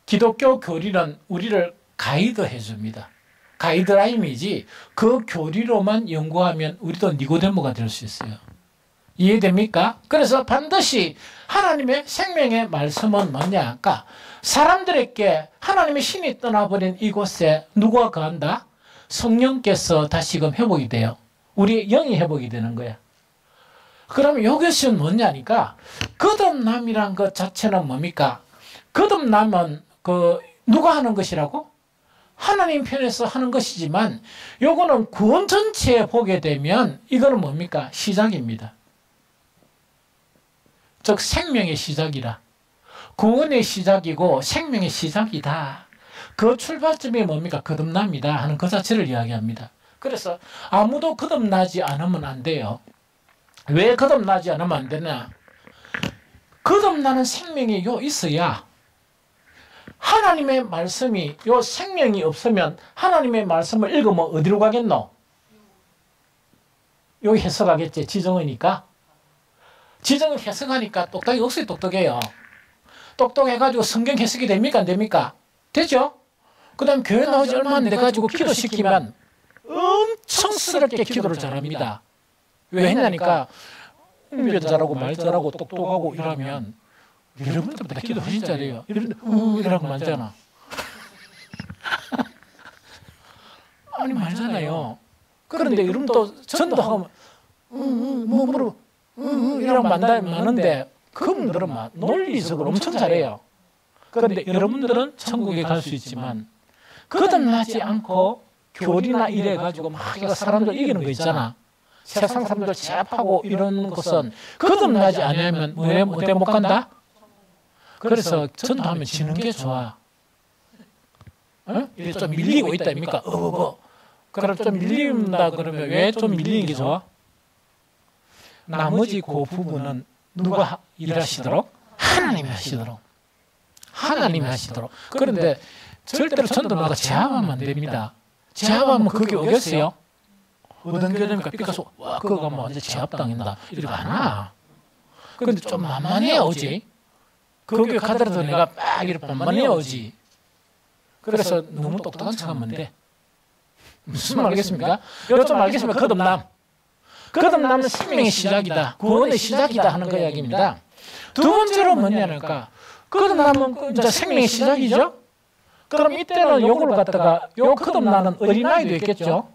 기독교 교리는 우리를 가이드해 줍니다. 가이드라인이지 그 교리로만 연구하면 우리도 니고데모가 될 수 있어요. 이해됩니까? 그래서 반드시 하나님의 생명의 말씀은 뭐냐? 그러니까 사람들에게 하나님의 신이 떠나버린 이곳에 누가 거한다? 성령께서 다시금 회복이 돼요. 우리 영이 회복이 되는 거야. 그럼 이것이 뭐냐니까 거듭남이란 것 자체는 뭡니까? 거듭남은 누가 하는 것이라고? 하나님 편에서 하는 것이지만 요거는 구원 전체에 보게 되면 이거는 뭡니까? 시작입니다. 즉 생명의 시작이라. 구원의 시작이고 생명의 시작이다. 그 출발점이 뭡니까? 거듭남이다 하는 그 자체를 이야기합니다. 그래서 아무도 거듭나지 않으면 안 돼요. 왜 거듭나지 않으면 안 되냐? 거듭나는 생명이 있어야 하나님의 말씀이 생명이 없으면 하나님의 말씀을 읽으면 어디로 가겠노? 여기 해석하겠지. 지정이니까. 지정을 해석하니까 똑똑이 억수로 똑똑해요. 똑똑해가지고 성경 해석이 됩니까? 안 됩니까? 되죠? 그 다음 교회 나오지 얼마 안 돼가지고 기도시키면 엄청스럽게 기도를 잘합니다. 왜 했냐니까 은별 잘하고 말 잘하고 똑똑하고 이러면 여러분들보다 기도 훨씬 잘해요. 이러고 말잖아. 아니 말잖아요. 그런데 여러분도 전도하면 이러고 많은데 그분들은 막 논리적으로 엄청 잘해요. 그런데 여러분들은 천국에 갈 수 있지만 거듭나지 않고 교리나 이래가지고 막 사람들 이기는 거 있잖아. 세상 사람들 제압하고 이런 것은 거듭나지 않으면 어디 못 간다? 그래서 전도하면 지는 게 좋아. 어? 좀 밀리고 있다, 입니까? 그럼 좀 밀린다 그러면 왜 좀 밀리는 게 좋아? 나머지 그 부분은 누가 일하시도록? 하나님이 하시도록. 하나님이 하시도록. 그런데 절대로 전도나가 제압하면 안 됩니다. 제압하면 그게 오겠어요? 어떤 교회니까 삐까서 와 그거 뭐 완전 제압당한다 이러고 안 와. 그런데 좀 만만해 오지. 그 교회 가더라도 내가 막 이렇게 만만해 오지. 그래서 너무 똑똑한 척하면 안 돼. 무슨 말 알겠습니까? 이거 좀 알겠습니까? 거듭남. 거듭남은 생명의 시작이다. 구원의 시작이다 하는 그 이야기입니다. 두 번째로 뭐냐니까 거듭남은 이제 생명의 시작이죠. 그럼 이때는 요걸 갖다가 거듭나는 어린아이도 있겠죠.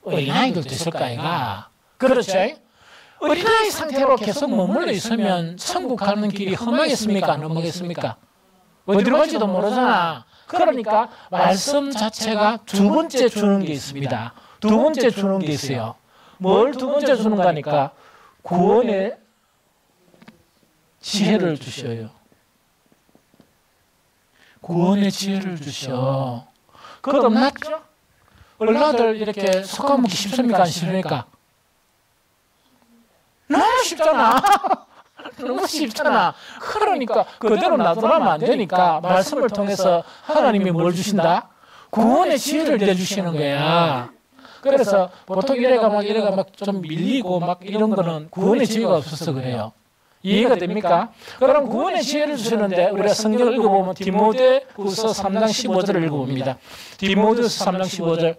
어린아이들도 있을까 아이가. 그렇죠. 어린아이 상태로 계속 머물러 있으면 천국 가는 길이 험하겠습니까? 안 험하겠습니까? 어디로 갈지도 모르잖아. 그러니까 말씀 자체가 두 번째 주는 게 있습니다. 두 번째 주는 게 있어요. 뭘 두 번째 주는 거니까 구원의 지혜를 주셔요. 구원의 지혜를 주셔. 거듭났죠? 얼마들 이렇게 속아먹기 쉽습니까? 안 쉽습니까? 너무 쉽잖아. 너무 쉽잖아. 그러니까 그대로 놔두라면 안 되니까 말씀을 통해서 하나님이 뭘 주신다? 구원의 지혜를 내주시는 거야. 그래서 보통 이래가 막 좀 밀리고 막 이런 거는 구원의 지혜가 없어서 그래요. 이해가 됩니까? 그럼 구원의 지혜를 주시는데 우리가 성경을 읽어보면 디모데후서 3장 15절을 읽어봅니다. 디모데후서 3장 15절.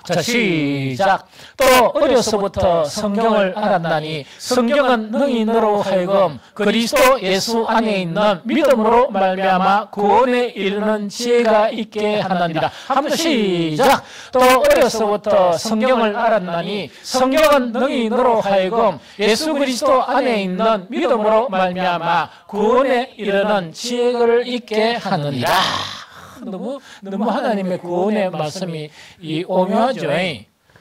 자, 시작. 또 어려서부터 성경을 알았나니 성경은 너희 너로 하여금 그리스도 예수 안에 있는 믿음으로 말미암아 구원에 이르는 지혜가 있게 하느니라. 한번 시작. 또 어려서부터 성경을 알았나니 성경은 너희 너로 하여금 예수 그리스도 안에 있는 믿음으로 말미암아 구원에 이르는 지혜를 있게 하느니라. 너무 하나님의 구원의 말씀이 오묘하죠.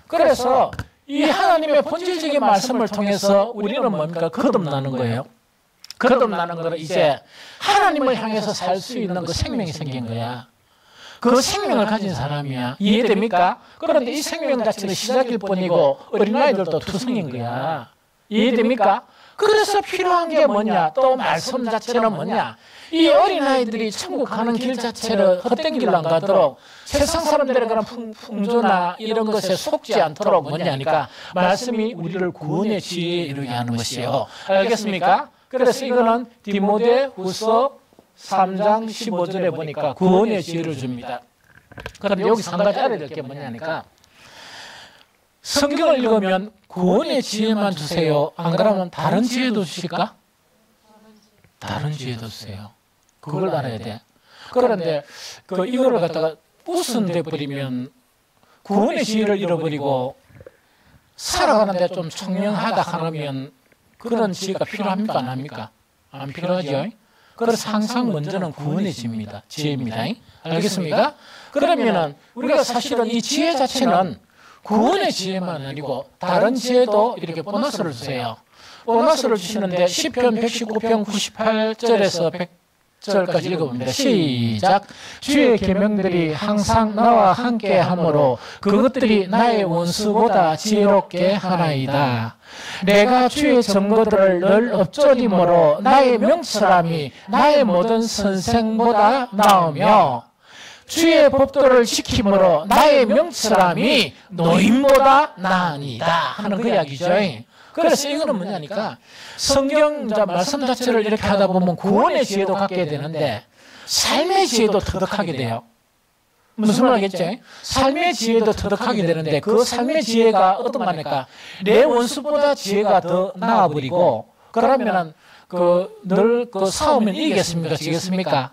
그래서 이 하나님의 본질적인 말씀을 통해서 우리는 뭡니까? 거듭나는 거예요. 거듭나는 거는 이제 하나님을 향해서 살 수 있는 그 생명이 생긴 거야. 그 생명을 가진 사람이야. 이해됩니까? 그런데 이 생명 자체는 시작일 뿐이고 어린아이들도 투성인 거야. 이해됩니까? 그래서 필요한 게 뭐냐? 또 말씀 자체는 뭐냐? 이 어린아이들이 천국 가는 길 자체를 헛된 길로 안 가도록 세상 사람들의 그런 풍조나 이런 것에 속지 않도록 뭐냐니까 말씀이 우리를 구원의 지혜에 이르게 하는 것이요. 알겠습니까? 그래서 이거는 디모데후서 3장 15절에 보니까 구원의 지혜를 줍니다. 그런데 여기서 한 가지 알아야 될 게 뭐냐니까 성경을 읽으면 구원의 지혜만 주세요. 안 그러면 다른 지혜도 주실까? 다른 지혜도 주세요. 그걸 알아야 돼. 그런데 이거를 갖다가 웃은 버리면 구원의 지혜를 잃어버리고 살아가는데 좀 청명하다 하면 그런 지혜가 필요합니까? 안 합니까? 안 필요하죠? 그래서 항상 먼저는 구원의 지혜입니다. 알겠습니까? 그러면은 우리가 사실은 이 지혜 자체는 구원의 지혜만 아니고 다른 지혜도 이렇게 보너스를 주세요. 보너스를 주시는데 시편 119편 98절에서 100절까지 읽어봅니다. 시작. 주의 계명들이 항상 나와 함께 하므로 그것들이 나의 원수보다 지혜롭게 하나이다. 내가 주의 증거들을 늘 엎조림으로 나의 명철함이 나의 모든 선생보다 나으며 주의 법도를 지킴으로 나의 명철함이 노인보다 나으니이다 하는 그 이야기죠. 그래서 이거는 뭐냐니까 성경 말씀 자체를 이렇게 하다 보면 구원의 지혜도 갖게 되는데 삶의 지혜도 터득하게 돼요. 무슨 말이겠죠? 삶의 지혜도 터득하게 되는데 그 삶의 지혜가 어떤 말입니까? 내 원수보다 지혜가 더 나아버리고 그러면은 늘 싸우면 이기겠습니까? 지겠습니까?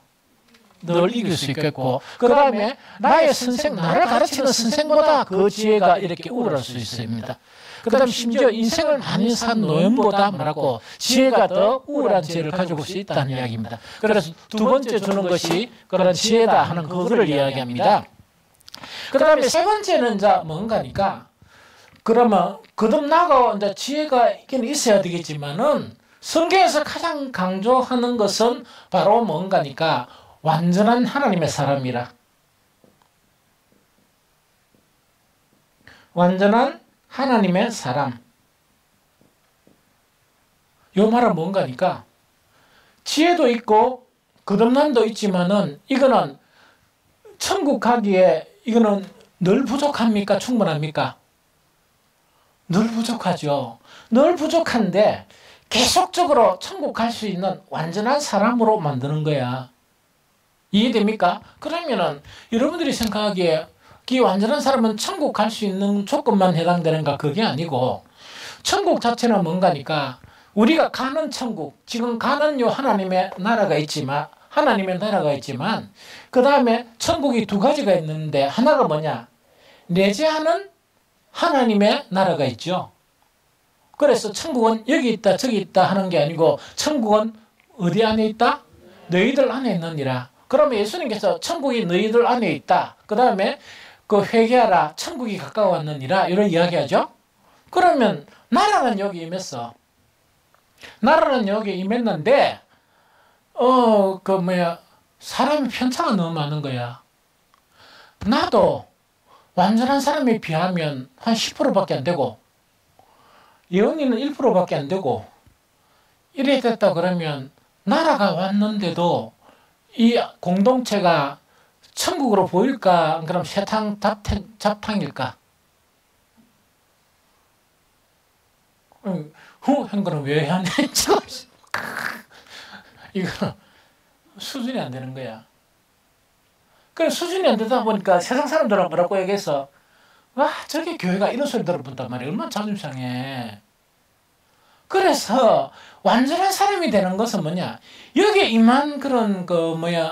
늘 이길 수 있겠고 그 다음에 나의 선생, 나를 가르치는 선생보다 그 지혜가 이렇게 우월할 수 있습니다. 그 다음 심지어 인생을 많이 산 노인보다 뭐라고 지혜가 더 우월한 지혜를 가지고 올 수 있다는 이야기입니다. 그래서 두 번째 주는 것이 그런 지혜다 하는 그거를 이야기합니다. 그 다음에 세 번째는 뭔가니까 그러면 거듭나고 이제 지혜가 있긴 있어야 되겠지만은 성경에서 가장 강조하는 것은 바로 뭔가니까 완전한 하나님의 사람이라. 완전한 하나님의 사람. 요 말은 뭔가니까 지혜도 있고 거듭남도 있지만은 이거는 천국 가기에 이거는 늘 부족합니까? 충분합니까? 늘 부족하죠. 늘 부족한데 계속적으로 천국 갈 수 있는 완전한 사람으로 만드는 거야. 이해됩니까? 그러면은 여러분들이 생각하기에 이 완전한 사람은 천국 갈 수 있는 조건만 해당되는가? 그게 아니고 천국 자체는 뭔가니까 우리가 가는 천국, 지금 가는 요 하나님의 나라가 있지만 그 다음에 천국이 두 가지가 있는데 하나가 뭐냐? 내재하는 하나님의 나라가 있죠. 그래서 천국은 여기 있다 저기 있다 하는 게 아니고 천국은 어디 안에 있다? 너희들 안에 있느니라. 그러면 예수님께서 천국이 너희들 안에 있다. 그 다음에 회개하라. 천국이 가까웠느니라. 이런 이야기하죠. 그러면 나라는 여기 임했어. 나라는 여기 임했는데 사람이 편차가 너무 많은 거야. 나도 완전한 사람에 비하면 한 10%밖에 안 되고 예언이는 1%밖에 안 되고 이래 됐다 그러면 나라가 왔는데도 이 공동체가 천국으로 보일까? 그럼 세탕 잡탕일까? 한 거는 왜 하냐? 이거는 수준이 안 되는 거야. 그래 수준이 안 되다 보니까 세상 사람들은 뭐라고 얘기해서 와 저게 교회가 이런 소리 들어본단 말이야. 얼마나 자존심 상해. 그래서 완전한 사람이 되는 것은 뭐냐? 여기에 임한 그런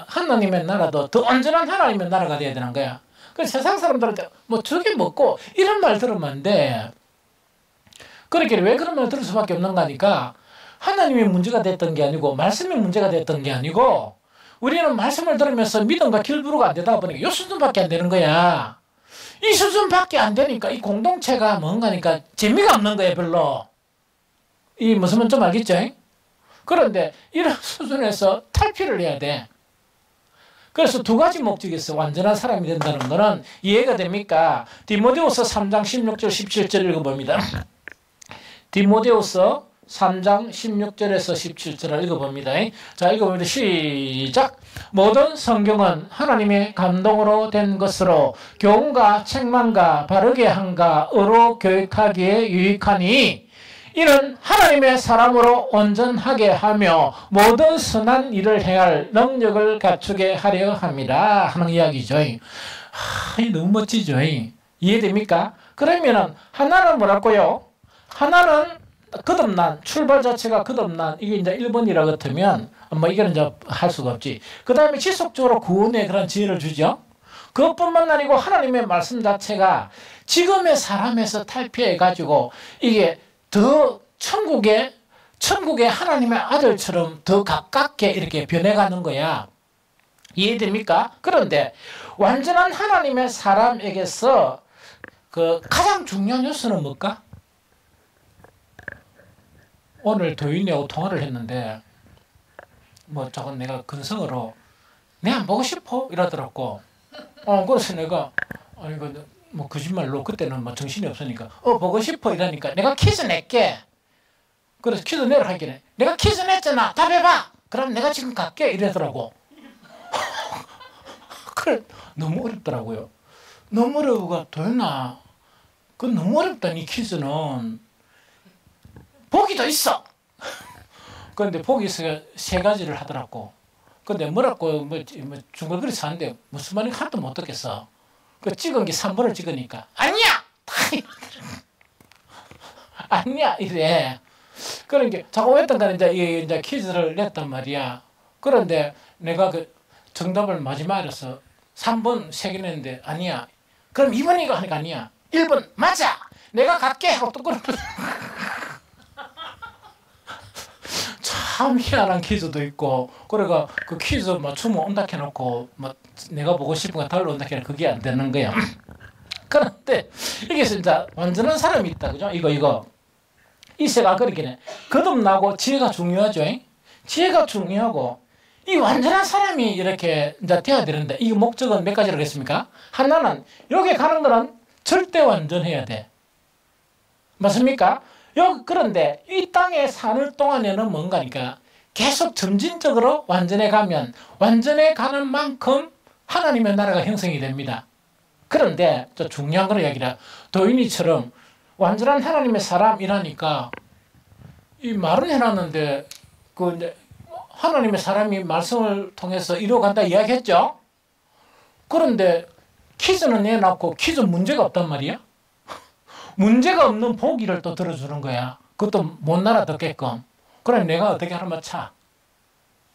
하나님의 나라도 더 완전한 하나님의 나라가 돼야 되는 거야. 그래서 세상 사람들한테 저게 뭐고 이런 말 들으면 안 돼. 그렇게 왜 그런 말 들을 수밖에 없는가 하니까 하나님이 문제가 됐던 게 아니고 말씀이 문제가 됐던 게 아니고 우리는 말씀을 들으면서 믿음과 길부루가 안 되다 보니까 이 수준밖에 안 되는 거야. 이 수준밖에 안 되니까 이 공동체가 뭔가니까 재미가 없는 거야 별로. 이 무슨 말인지 좀 알겠죠? 그런데 이런 수준에서 탈피를 해야 돼. 그래서 두 가지 목적이 있어. 완전한 사람이 된다는 거는 이해가 됩니까? 디모데후서 3장 16절 17절 읽어봅니다. 디모데후서 3장 16절에서 17절을 읽어봅니다. 자, 읽어봅니다. 시작. 모든 성경은 하나님의 감동으로 된 것으로 교훈과 책망과 바르게 함과 의로 교육하기에 유익하니 이는 하나님의 사람으로 온전하게 하며 모든 선한 일을 행할 능력을 갖추게 하려 함이라 하는 이야기죠. 너무 멋지죠. 이해됩니까? 그러면은 하나는 뭐라고요? 하나는 거듭난, 출발 자체가 거듭난, 이게 이제 1번이라 같으면 뭐 이거는 이제 할 수가 없지. 그 다음에 지속적으로 구원의 그런 지혜를 주죠. 그것뿐만 아니고 하나님의 말씀 자체가 지금의 사람에서 탈피해가지고 이게 더 천국의 하나님의 아들처럼 더 가깝게 이렇게 변해가는 거야. 이해됩니까? 그런데 완전한 하나님의 사람에게서 그 가장 중요한 요소는 뭘까? 오늘 도인이하고 통화를 했는데 뭐 저건 내가 근성으로 내가 안 보고 싶어 이러더라고. 그래서 내가 이거 뭐 거짓말로 그때는 뭐 정신이 없으니까 보고 싶어 이러니까 내가 퀴즈 낼게. 그래서 퀴즈 내라 하길래 내가 퀴즈 냈잖아. 답해봐. 그럼 내가 지금 갈게 이러더라고. 그래 너무 어렵더라고요. 너무 어려우가 도현아 그건 너무 어렵다. 이 퀴즈는 보기도 있어. 그런데 보기 있어가 세 가지를 하더라고. 근데 뭐라고 중얼거리서 하는데 무슨 말인지 하나도 못 듣겠어. 그 찍은 게 3번을 찍으니까 아니야! 아니야! 이래. 그러니까 자꾸 했던 거는 이제 퀴즈를 냈단 말이야. 그런데 내가 그 정답을 마지막에 서 3번 3개 냈는데 아니야. 그럼 2번이가 하니까 아니야. 1번 맞아! 내가 갈게! 하고 또 끊어. 참 희한한 퀴즈도 있고, 그래가 그 퀴즈 맞추면 온다 해놓고, 내가 보고 싶은 거 달러 온다 해놓고 그게 안 되는 거야. 그런데, 이게 진짜 완전한 사람이 있다. 그죠? 이거. 이세가 그렇게 거듭나고 지혜가 중요하죠. 지혜가 중요하고, 이 완전한 사람이 이렇게 이제 돼야 되는데, 이 목적은 몇 가지라고 했습니까? 하나는, 여기 가는 거는 절대 완전해야 돼. 맞습니까? 그런데 이 땅에 사는 동안에는 뭔가니까 계속 점진적으로 완전해 가면 완전해 가는 만큼 하나님의 나라가 형성이 됩니다. 그런데 또 중요한 건 이야기라 도인이처럼 완전한 하나님의 사람이라니까 이 말은 해놨는데 그 이제 하나님의 사람이 말씀을 통해서 이루어간다 이야기했죠. 그런데 퀴즈는 내놨고 퀴즈 문제가 없단 말이야. 문제가 없는 보기를 또 들어주는 거야. 그것도 못 알아듣게끔. 그럼 내가 어떻게 하면 차.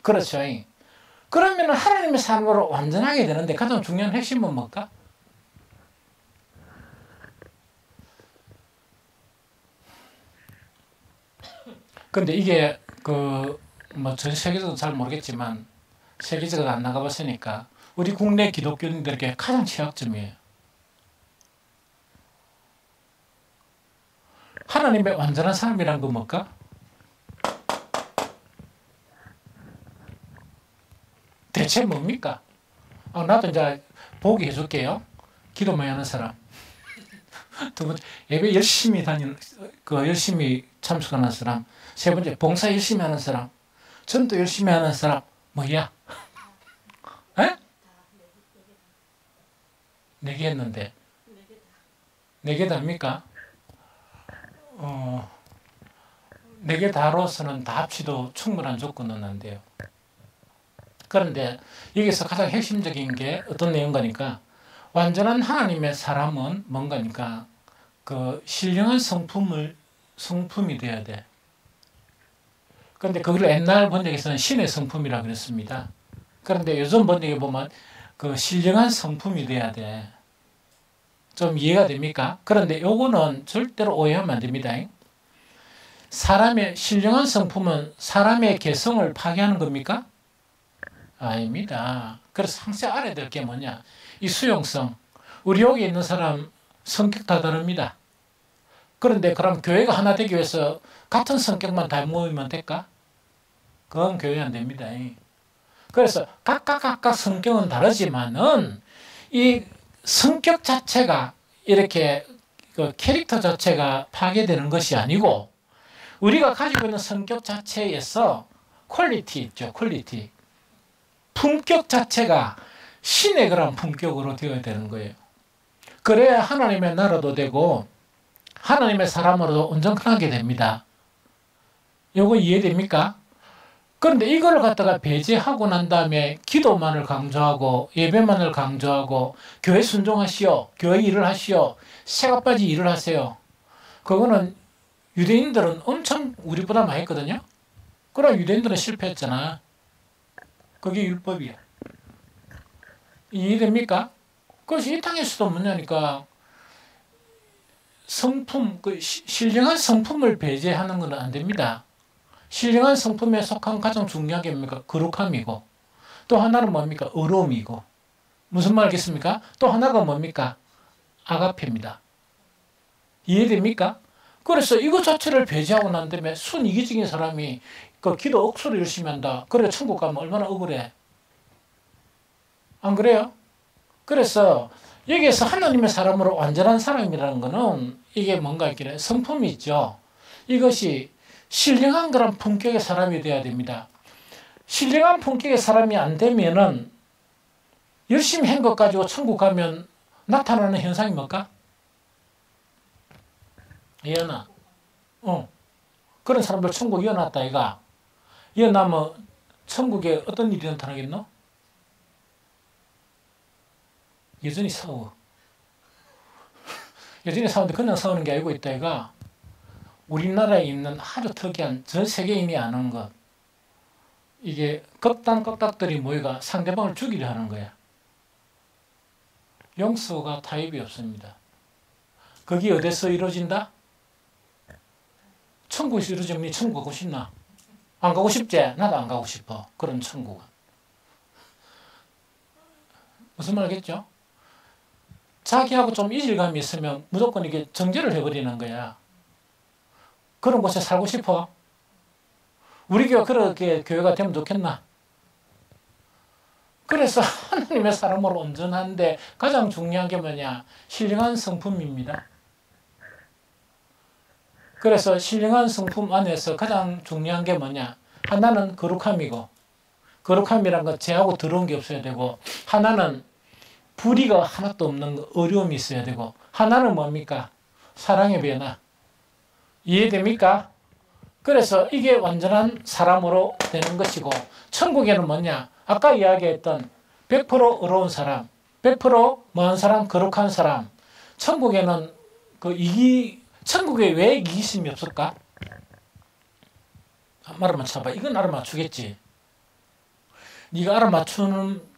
그렇죠. 그러면 하나님의 삶으로 완전하게 되는데 가장 중요한 핵심은 뭘까? 근데 이게 전 세계적으로 잘 모르겠지만 세계적으로 안 나가봤으니까 우리 국내 기독교인들에게 가장 취약점이에요. 하나님의 완전한 사람이란 건 뭘까? 대체 뭡니까? 나도 이제 보기 해줄게요. 기도 많이 하는 사람. 두 번째, 예배 열심히 열심히 참석하는 사람. 세 번째, 봉사 열심히 하는 사람. 전도 열심히 하는 사람. 뭐야? 에? 4개 했는데. 4개 답니까? 4개 다로서는 다 합치도 충분한 조건은 안 돼요. 그런데 여기서 가장 핵심적인 게 어떤 내용가니까 완전한 하나님의 사람은 뭔가니까 그 신령한 성품이 돼야 돼. 그런데 그걸 옛날 번역에서는 신의 성품이라고 그랬습니다. 그런데 요즘 번역에 보면 그 신령한 성품이 돼야 돼. 좀 이해가 됩니까? 그런데 요거는 절대로 오해하면 안 됩니다. 사람의 신령한 성품은 사람의 개성을 파괴하는 겁니까? 아닙니다. 그래서 항상 알아야 될 게 뭐냐? 이 수용성. 우리 여기 있는 사람 성격 다 다릅니다. 그런데 그럼 교회가 하나 되기 위해서 같은 성격만 다 모이면 될까? 그건 교회 안 됩니다. 그래서 각각 성격은 다르지만은 이 성격 자체가 이렇게 그 캐릭터 자체가 파괴되는 것이 아니고 우리가 가지고 있는 성격 자체에서 퀄리티 있죠. 퀄리티. 품격 자체가 신의 그런 품격으로 되어야 되는 거예요. 그래야 하나님의 나라도 되고 하나님의 사람으로도 온전하게 됩니다. 요거 이해됩니까? 그런데 이걸 갖다가 배제하고 난 다음에 기도만을 강조하고 예배만을 강조하고 교회 순종하시오, 교회 일을 하시오, 새가빠지 일을 하세요. 그거는 유대인들은 엄청 우리보다 많이 했거든요. 그러나 유대인들은 실패했잖아. 그게 율법이야. 이해됩니까? 그래서 이 땅에서도 뭐냐니까 성품, 신령한 성품을 배제하는 건 안 됩니다. 신령한 성품에 속한 가장 중요한 게 뭡니까? 거룩함이고 또 하나는 뭡니까? 의로움이고 무슨 말이겠습니까? 또 하나가 뭡니까? 아가페입니다. 이해됩니까? 그래서 이것 자체를 배제하고 난 다음에 순이기적인 사람이 그 기도 억수로 열심히 한다. 그래 천국 가면 얼마나 억울해. 안 그래요? 그래서 여기에서 하나님의 사람으로 완전한 사람이라는 거는 이게 뭔가 이렇게 성품이 있죠. 이것이 신령한 그런 품격의 사람이 되어야 됩니다. 신령한 품격의 사람이 안 되면은 열심히 한 것 가지고 천국 가면 나타나는 현상이 뭘까? 예언아. 그런 사람들 천국 이어놨다 이가. 이어나면 천국에 어떤 일이 나타나겠노? 여전히 싸워. 여전히 싸우는데 그냥 싸우는 게 아니고 있다 이가. 우리나라에 있는 아주 특이한 전 세계인이 아는 것. 이게 껍딱껍딱들이 모여가 상대방을 죽이려 하는 거야. 용서가 타입이 없습니다. 거기 어디서 이루어진다? 천국에서 이루어지면 니 천국 가고 싶나? 안 가고 싶지? 나도 안 가고 싶어. 그런 천국은. 무슨 말이겠죠? 자기하고 좀 이질감이 있으면 무조건 이게 정죄를 해버리는 거야. 그런 곳에 살고 싶어? 우리 교회가 그렇게 교회가 되면 좋겠나? 그래서 하나님의 사람으로 온전한데 가장 중요한 게 뭐냐? 신령한 성품입니다. 그래서 신령한 성품 안에서 가장 중요한 게 뭐냐? 하나는 거룩함이고 거룩함이란 건 죄하고 더러운 게 없어야 되고 하나는 불의가 하나도 없는 어려움이 있어야 되고 하나는 뭡니까? 사랑의 변화. 이해됩니까? 그래서 이게 완전한 사람으로 되는 것이고 천국에는 뭐냐? 아까 이야기했던 100% 의로운 사람, 100% 뭐한 사람? 거룩한 사람. 천국에는 천국에 왜 이기심이 없을까? 말을 맞춰봐. 이건 알아맞추겠지. 네가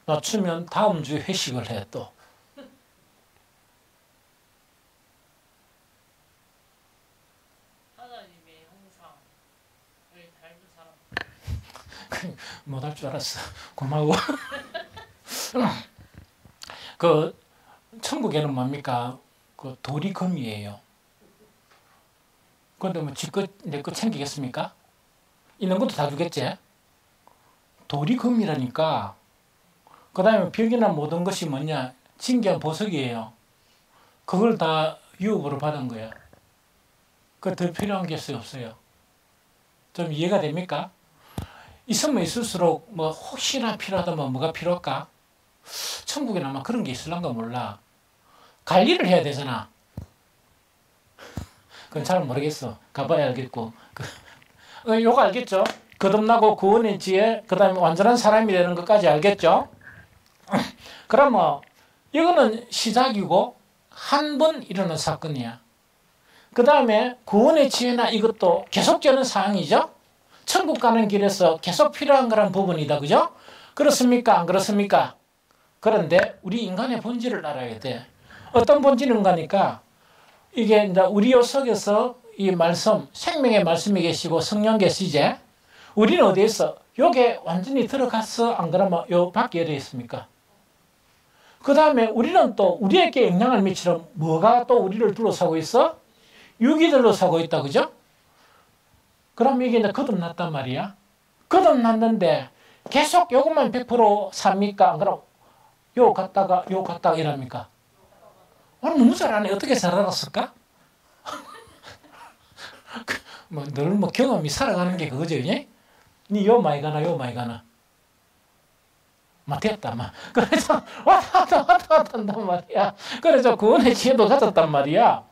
맞추면 다음 주에 회식을 해 또. 못할 줄 알았어. 고마워. 그 천국에는 뭡니까? 그 돌이 금이에요. 그런데 뭐 지껏 내 거 챙기겠습니까? 있는 것도 다 주겠지? 돌이 금이라니까. 그 다음에 벽이나 모든 것이 뭐냐? 진귀한 보석이에요. 그걸 다 유업으로 받은 거야. 그 더 필요한 게 없어요. 좀 이해가 됩니까? 있으면 있을수록 뭐 혹시나 필요하다면 뭐가 필요할까? 천국에는 아마 그런 게 있을란가 몰라. 관리를 해야 되잖아. 그건 잘 모르겠어. 가봐야 알겠고. 요거 알겠죠? 거듭나고 구원의 지혜, 그 다음에 완전한 사람이 되는 것까지 알겠죠? 그러면 이거는 시작이고 한 번 일어난 사건이야. 그 다음에 구원의 지혜나 이것도 계속되는 사항이죠? 천국 가는 길에서 계속 필요한 거란 부분이다. 그죠? 그렇습니까? 안 그렇습니까? 그런데 우리 인간의 본질을 알아야 돼. 어떤 본질인가니까 이게 이제 우리 요 속에서 이 말씀, 생명의 말씀이 계시고 성령 계시제. 우리는 어디에 있어? 요게 완전히 들어갔어? 안 그러면 요 밖에 열려 있습니까? 그 다음에 우리는 또 우리에게 영향을 미치는 뭐가 또 우리를 둘러싸고 있어? 육이 둘러싸고 있다. 그죠? 그럼 이게 이제 거듭났단 말이야. 거듭났는데 계속 요것만 100% 삽니까? 안 그럼 요 갔다가 이랍니까? 너무 잘하네. 어떻게 잘 알았을까? 늘 경험이 살아가는 게 그거죠. 니 요 많이 가나 요 많이 가나. 됐다, 그래서 왔다 한단 말이야. 그래서 구원의 지혜도 가졌단 말이야.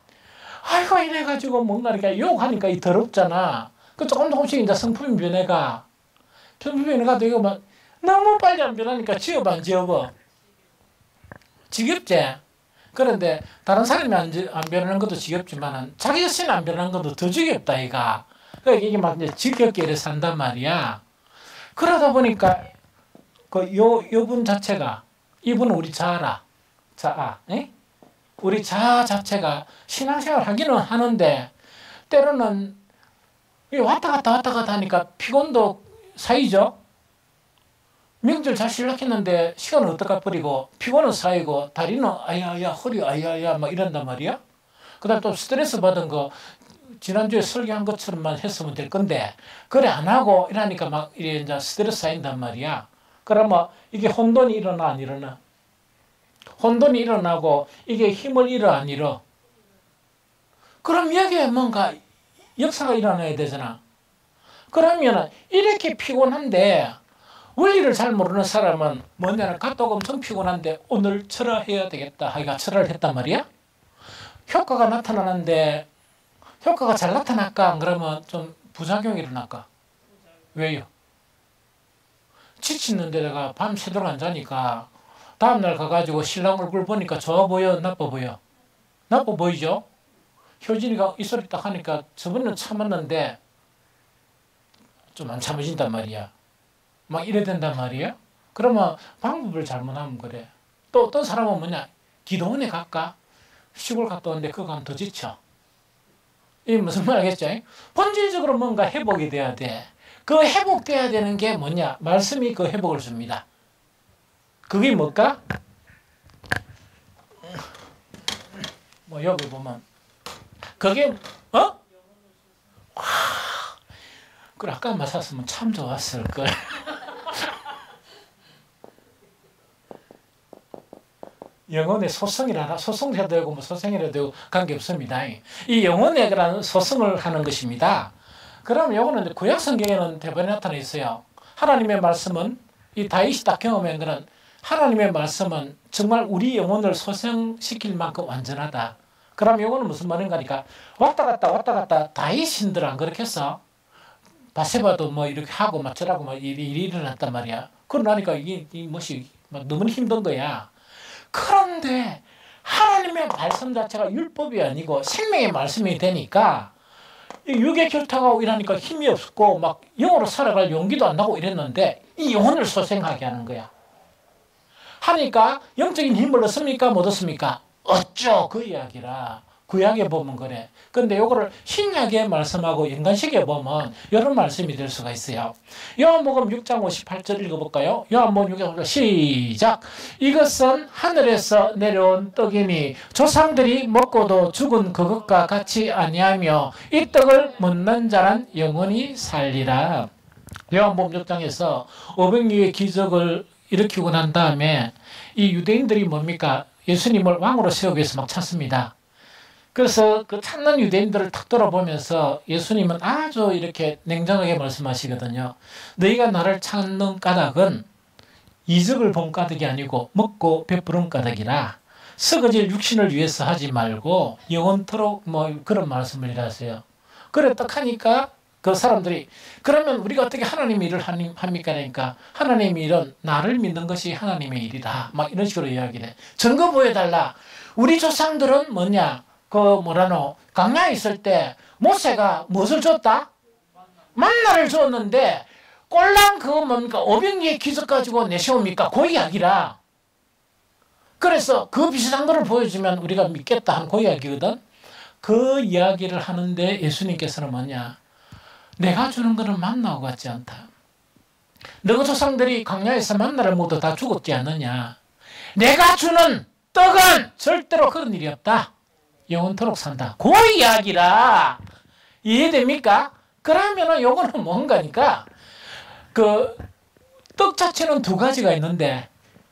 아이고, 이래가지고 뭔가 이렇게 욕하니까 이 더럽잖아. 조금씩 이제 성품이 변해가. 성품이 변해가도 이거 너무 빨리 안 변하니까 지업 안 지업어. 지겹지? 그런데 다른 사람이 안 변하는 것도 지겹지만 자기 자신이 안 변하는 것도 더 지겹다, 이가. 그러니까 이게 이제 지겹게 이래 산단 말이야. 그러다 보니까 요분 자체가, 이분은 우리 자아라. 자아. 에? 우리 자아 자체가 신앙생활 하기는 하는데, 때로는 왔다 갔다 하니까 피곤도 쌓이죠? 명절 잘 실락했는데 시간은 어떡하 버리고, 피곤은 쌓이고, 다리는 아야야, 허리 아야야, 이런단 말이야? 그 다음에 또 스트레스 받은 거, 지난주에 설교한 것처럼만 했으면 될 건데, 그래 안 하고 이러니까 이래 이제 스트레스 쌓인단 말이야. 그러면 이게 혼돈이 일어나 안 일어나? 혼돈이 일어나고 이게 힘을 잃어 안 잃어? 그럼 여기에 뭔가 역사가 일어나야 되잖아. 그러면 이렇게 피곤한데 원리를 잘 모르는 사람은 뭐냐면 갔다가 엄청 피곤한데 오늘 철화해야 되겠다 하기가 철화를 했단 말이야. 효과가 나타나는데 효과가 잘 나타날까? 안 그러면 좀 부작용이 일어날까? 왜요? 지치는데 내가 밤 새도록 안 자니까 다음날 가가지고 신랑 얼굴 보니까 좋아 보여? 나빠 보여? 나빠 보이죠? 효진이가 이 소리 딱 하니까 저번에는 참았는데 좀 안 참아진단 말이야. 이래 된단 말이야. 그러면 방법을 잘못하면 그래. 또 어떤 사람은 뭐냐? 기도원에 갈까? 시골 갔다 오는데 그거 가면 더 지쳐. 이게 무슨 말 알겠죠? 본질적으로 뭔가 회복이 돼야 돼. 그 회복돼야 되는 게 뭐냐? 말씀이 그 회복을 줍니다. 그게 뭘까? 여기 보면 그게 그래 아까 맞았으면 참 좋았을 걸. 영혼의 소성이라나 소성해도 되고 소성이라도 되고 관계없습니다. 이 영혼의 그런 소성을 하는 것입니다. 그럼 요거는 구약 성경에는 대부분 나타나 있어요. 하나님의 말씀은 이 다윗이 딱 경험한 그런 하나님의 말씀은 정말 우리 영혼을 소생시킬 만큼 완전하다. 그럼 요거는 무슨 말인가 하니까 왔다 갔다 다윗인들 안 그렇게 했어? 바세바도 이렇게 하고 저라고 일이 일어났단 말이야. 그러니까 이게 뭐시 너무 힘든 거야. 그런데 하나님의 말씀 자체가 율법이 아니고 생명의 말씀이 되니까 육의 결탁하고 이러니까 힘이 없고 영으로 살아갈 용기도 안 나고 이랬는데 이 영혼을 소생하게 하는 거야. 하니까 영적인 힘을 얻습니까? 못 얻습니까? 얻죠. 그 이야기라. 구약에 보면 그래. 근데 요거를 신약에 말씀하고 연관식에 보면 이런 말씀이 될 수가 있어요. 요한복음 6장 58절 읽어볼까요? 요한복음 6장 58절 시작. 이것은 하늘에서 내려온 떡이니 조상들이 먹고도 죽은 그것과 같이 아니하며 이 떡을 먹는 자는 영원히 살리라. 요한복음 6장에서 500리의 기적을 일으키고 난 다음에 이 유대인들이 뭡니까? 예수님을 왕으로 세우기 위해서 찾습니다. 그래서 그 찾는 유대인들을 탁 돌아보면서 예수님은 아주 이렇게 냉정하게 말씀하시거든요. 너희가 나를 찾는 까닭은 이적을 본 까닭이 아니고 먹고 배부른 까닭이라 썩어질 육신을 위해서 하지 말고 영원토록 그런 말씀을 하세요. 그래 딱 하니까 그 사람들이 그러면 우리가 어떻게 하나님 일을 합니까? 그러니까 하나님의 일은 나를 믿는 것이 하나님의 일이다. 이런 식으로 이야기를 해. 증거 보여달라. 우리 조상들은 뭐냐? 강야에 있을 때 모세가 무엇을 줬다? 만나를 줬는데 꼴랑 그거 뭡니까? 500리의 기적 가지고 내세웁니까? 그 이야기라. 그래서 그 비슷한 거를 보여주면 우리가 믿겠다 하는 그 이야기거든. 그 이야기를 하는데 예수님께서는 뭐냐? 내가 주는 것은 만나와 같지 않다. 너희 조상들이 광야에서 만나를 모두 다 죽었지 않느냐? 내가 주는 떡은 절대로 그런 일이 없다. 영원토록 산다. 그 이야기라. 이해됩니까? 그러면은 요거는 뭔가니까 그 떡 자체는 두 가지가 있는데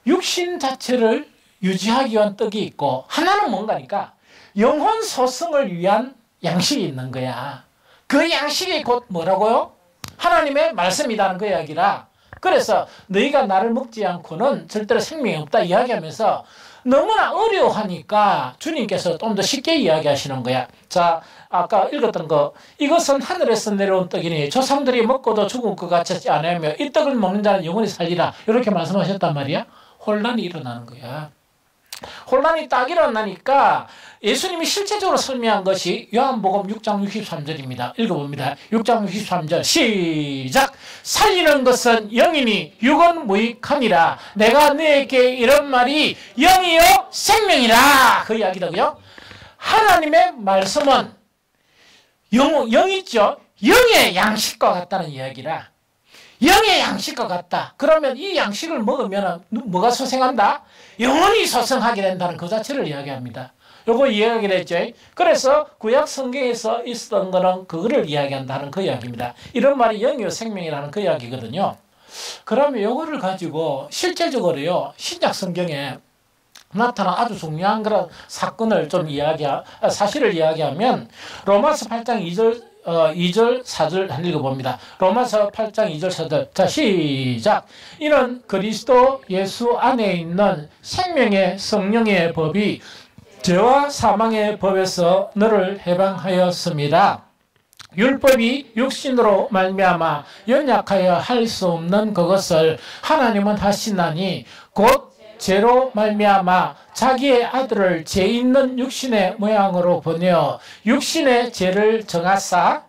육신 자체를 유지하기 위한 떡이 있고 하나는 뭔가니까 영혼 소성을 위한 양식이 있는 거야. 그 양식이 곧 뭐라고요? 하나님의 말씀이라는 그 이야기라. 그래서 너희가 나를 먹지 않고는 절대로 생명이 없다 이야기하면서 너무나 어려워하니까 주님께서 좀 더 쉽게 이야기하시는 거야. 자, 아까 읽었던 거, 이것은 하늘에서 내려온 떡이니 조상들이 먹고도 죽을 것 같지 않으며 이 떡을 먹는 자는 영원히 살리라. 이렇게 말씀하셨단 말이야. 혼란이 일어나는 거야. 혼란이 딱 일어나니까 예수님이 실제적으로 설명한 것이 요한복음 6장 63절입니다. 읽어봅니다. 6장 63절 시작. 살리는 것은 영이니 육은 무익하니라. 내가 너에게 이런 말이 영이요 생명이라. 그 이야기더고요. 하나님의 말씀은 영이죠. 영의 양식과 같다는 이야기라. 영의 양식과 같다. 그러면 이 양식을 먹으면 뭐가 소생한다? 영원히 소생하게 된다는 그 자체를 이야기합니다. 요거 이야기를 했죠. 그래서 구약 성경에서 있었던 거는 그거를 이야기한다는 그 이야기입니다. 이런 말이 영이요 생명이라는 그 이야기거든요. 그러면 요거를 가지고 실제적으로요, 신약 성경에 나타난 아주 중요한 그런 사건을 좀 사실을 이야기하면 로마서 8장 2절 4절 한 읽어봅니다. 로마서 8장 2절 4절. 자, 시작. 이는 그리스도 예수 안에 있는 생명의 성령의 법이 죄와 사망의 법에서 너를 해방하였습니다. 율법이 육신으로 말미암아 연약하여 할 수 없는 그것을 하나님은 하시나니 곧 죄로 말미암아 자기의 아들을 죄 있는 육신의 모양으로 보내어 육신의 죄를 정하사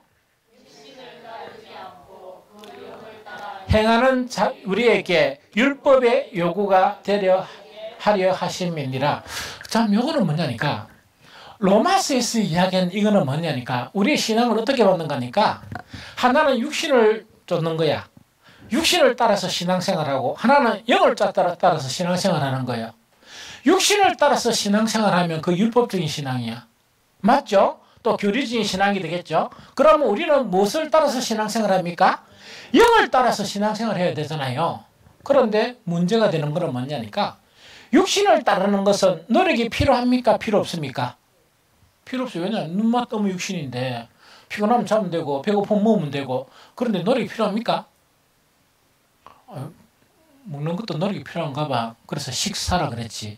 행하는 우리에게 율법의 요구가 되려 하려 하심이니라. 참 요거는 뭐냐니까 로마서에서 이야기한 이거는 뭐냐니까 우리의 신앙을 어떻게 받는 거니까 하나는 육신을 쫓는 거야. 육신을 따라서 신앙생활하고 하나는 영을 따라서 신앙생활하는 거예요. 육신을 따라서 신앙생활하면 그 율법적인 신앙이야. 맞죠? 또 교리적인 신앙이 되겠죠? 그러면 우리는 무엇을 따라서 신앙생활합니까? 영을 따라서 신앙생활해야 되잖아요. 그런데 문제가 되는 건 뭐냐니까 육신을 따르는 것은 노력이 필요합니까? 필요 없습니까? 필요 없어요. 왜냐하면 눈만 뜨면 육신인데 피곤하면 자면 되고 배고프면 먹으면 되고 그런데 노력이 필요합니까? 먹는 것도 노력이 필요한가 봐. 그래서 식사라 그랬지.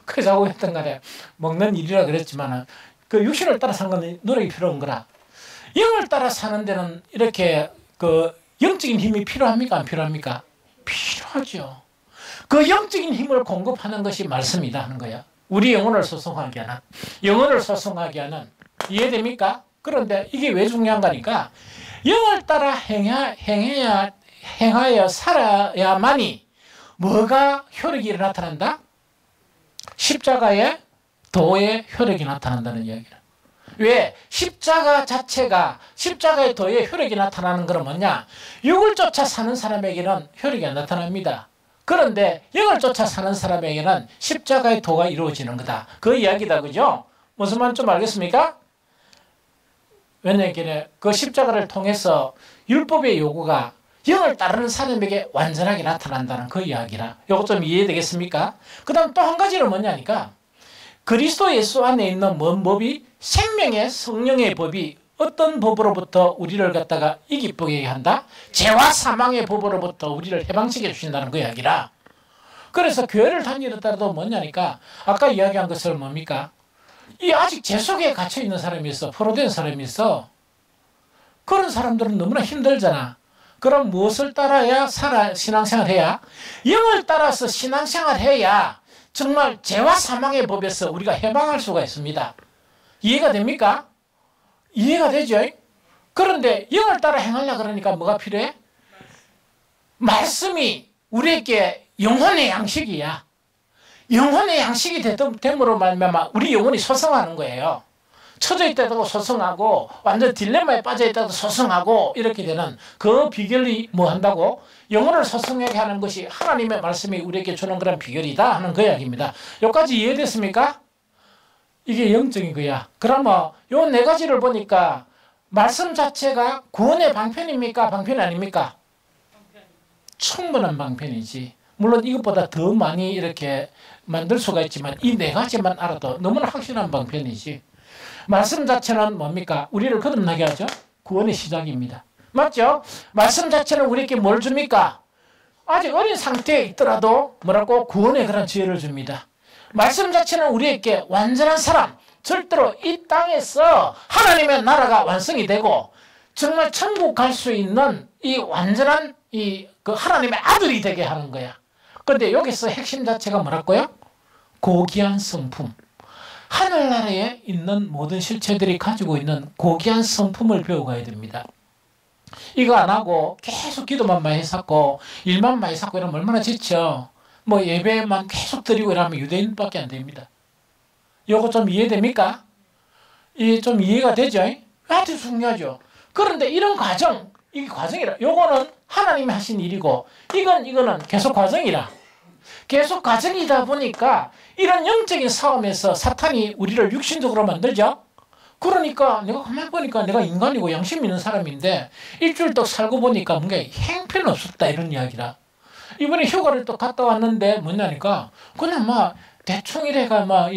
그래서 하고 했던 간에 먹는 일이라 그랬지만 그 육신을 따라 사는 건 노력이 필요한 거라. 영을 따라 사는 데는 이렇게 그 영적인 힘이 필요합니까? 안 필요합니까? 필요하죠. 그 영적인 힘을 공급하는 것이 말씀이다 하는 거야. 우리 영혼을 소송하게 하는. 영혼을 소송하게 하는. 이해됩니까? 그런데 이게 왜 중요한가니까 영을 따라 행하여 살아야만이 뭐가 효력이 나타난다? 십자가의 도의 효력이 나타난다는 이야기다. 왜? 십자가 자체가 십자가의 도의 효력이 나타나는 건 뭐냐? 육을 쫓아 사는 사람에게는 효력이 안 나타납니다. 그런데 영을 쫓아 사는 사람에게는 십자가의 도가 이루어지는 거다. 그 이야기다. 그죠? 무슨 말인지 좀 알겠습니까? 왜냐하면 그 십자가를 통해서 율법의 요구가 영을 따르는 사람에게 완전하게 나타난다는 그 이야기라. 이것 좀 이해되겠습니까? 그 다음 또 한 가지는 뭐냐니까 그리스도 예수 안에 있는 뭔 법이 생명의 성령의 법이 어떤 법으로부터 우리를 갖다가 이기쁘게 한다? 죄와 사망의 법으로부터 우리를 해방시켜 주신다는 그 이야기라. 그래서 교회를 다니더라도 뭐냐니까 아까 이야기한 것은 뭡니까? 이 아직 죄 속에 갇혀 있는 사람이 있어. 포로된 사람이 있어. 그런 사람들은 너무나 힘들잖아. 그럼 무엇을 따라야 신앙생활 해야? 영을 따라서 신앙생활 해야 정말 죄와 사망의 법에서 우리가 해방할 수가 있습니다. 이해가 됩니까? 이해가 되죠? 그런데 영을 따라 행하려고 그러니까 뭐가 필요해? 말씀이 우리에게 영혼의 양식이야. 영혼의 양식이 됨으로 말미암아 우리 영혼이 소성하는 거예요. 처져 있다고 소성하고 완전 딜레마에 빠져 있다고 소성하고 이렇게 되는 그 비결이 뭐 한다고? 영혼을 소성하게 하는 것이 하나님의 말씀이 우리에게 주는 그런 비결이다 하는 그 이야기입니다. 여기까지 이해됐습니까? 이게 영적인 거야. 그러면 요 네 가지를 보니까 말씀 자체가 구원의 방편입니까? 방편이 아닙니까? 충분한 방편이지. 물론 이것보다 더 많이 이렇게 만들 수가 있지만 이 네 가지만 알아도 너무나 확실한 방편이지. 말씀 자체는 뭡니까? 우리를 거듭나게 하죠. 구원의 시작입니다. 맞죠? 말씀 자체는 우리에게 뭘 줍니까? 아직 어린 상태에 있더라도 뭐라고? 구원의 그런 지혜를 줍니다. 말씀 자체는 우리에게 완전한 사람, 절대로 이 땅에서 하나님의 나라가 완성이 되고 정말 천국 갈 수 있는 이 완전한 그 하나님의 아들이 되게 하는 거야. 그런데 여기서 핵심 자체가 뭐라고요? 고귀한 성품. 하늘나라에 있는 모든 실체들이 가지고 있는 고귀한 성품을 배워가야 됩니다. 이거 안 하고 계속 기도만 많이 쌓고 일만 많이 쌓고 이러면 얼마나 지쳐. 뭐 예배만 계속 드리고 이러면 유대인밖에 안 됩니다. 요거 좀 이해됩니까? 이게 좀 이해가 되죠? 아주 중요하죠. 그런데 이런 과정, 이게 과정이라. 요거는 하나님이 하신 일이고 이거는 계속 과정이라. 계속 과정이다 보니까 이런 영적인 싸움에서 사탄이 우리를 육신적으로 만들죠. 그러니까 내가 가만히 보니까 내가 인간이고 양심 있는 사람인데 일주일 또 살고 보니까 뭔가 형편없었다 이런 이야기라. 이번에 휴가를 또 갔다 왔는데 뭐냐니까 그냥 막 대충 이래가 막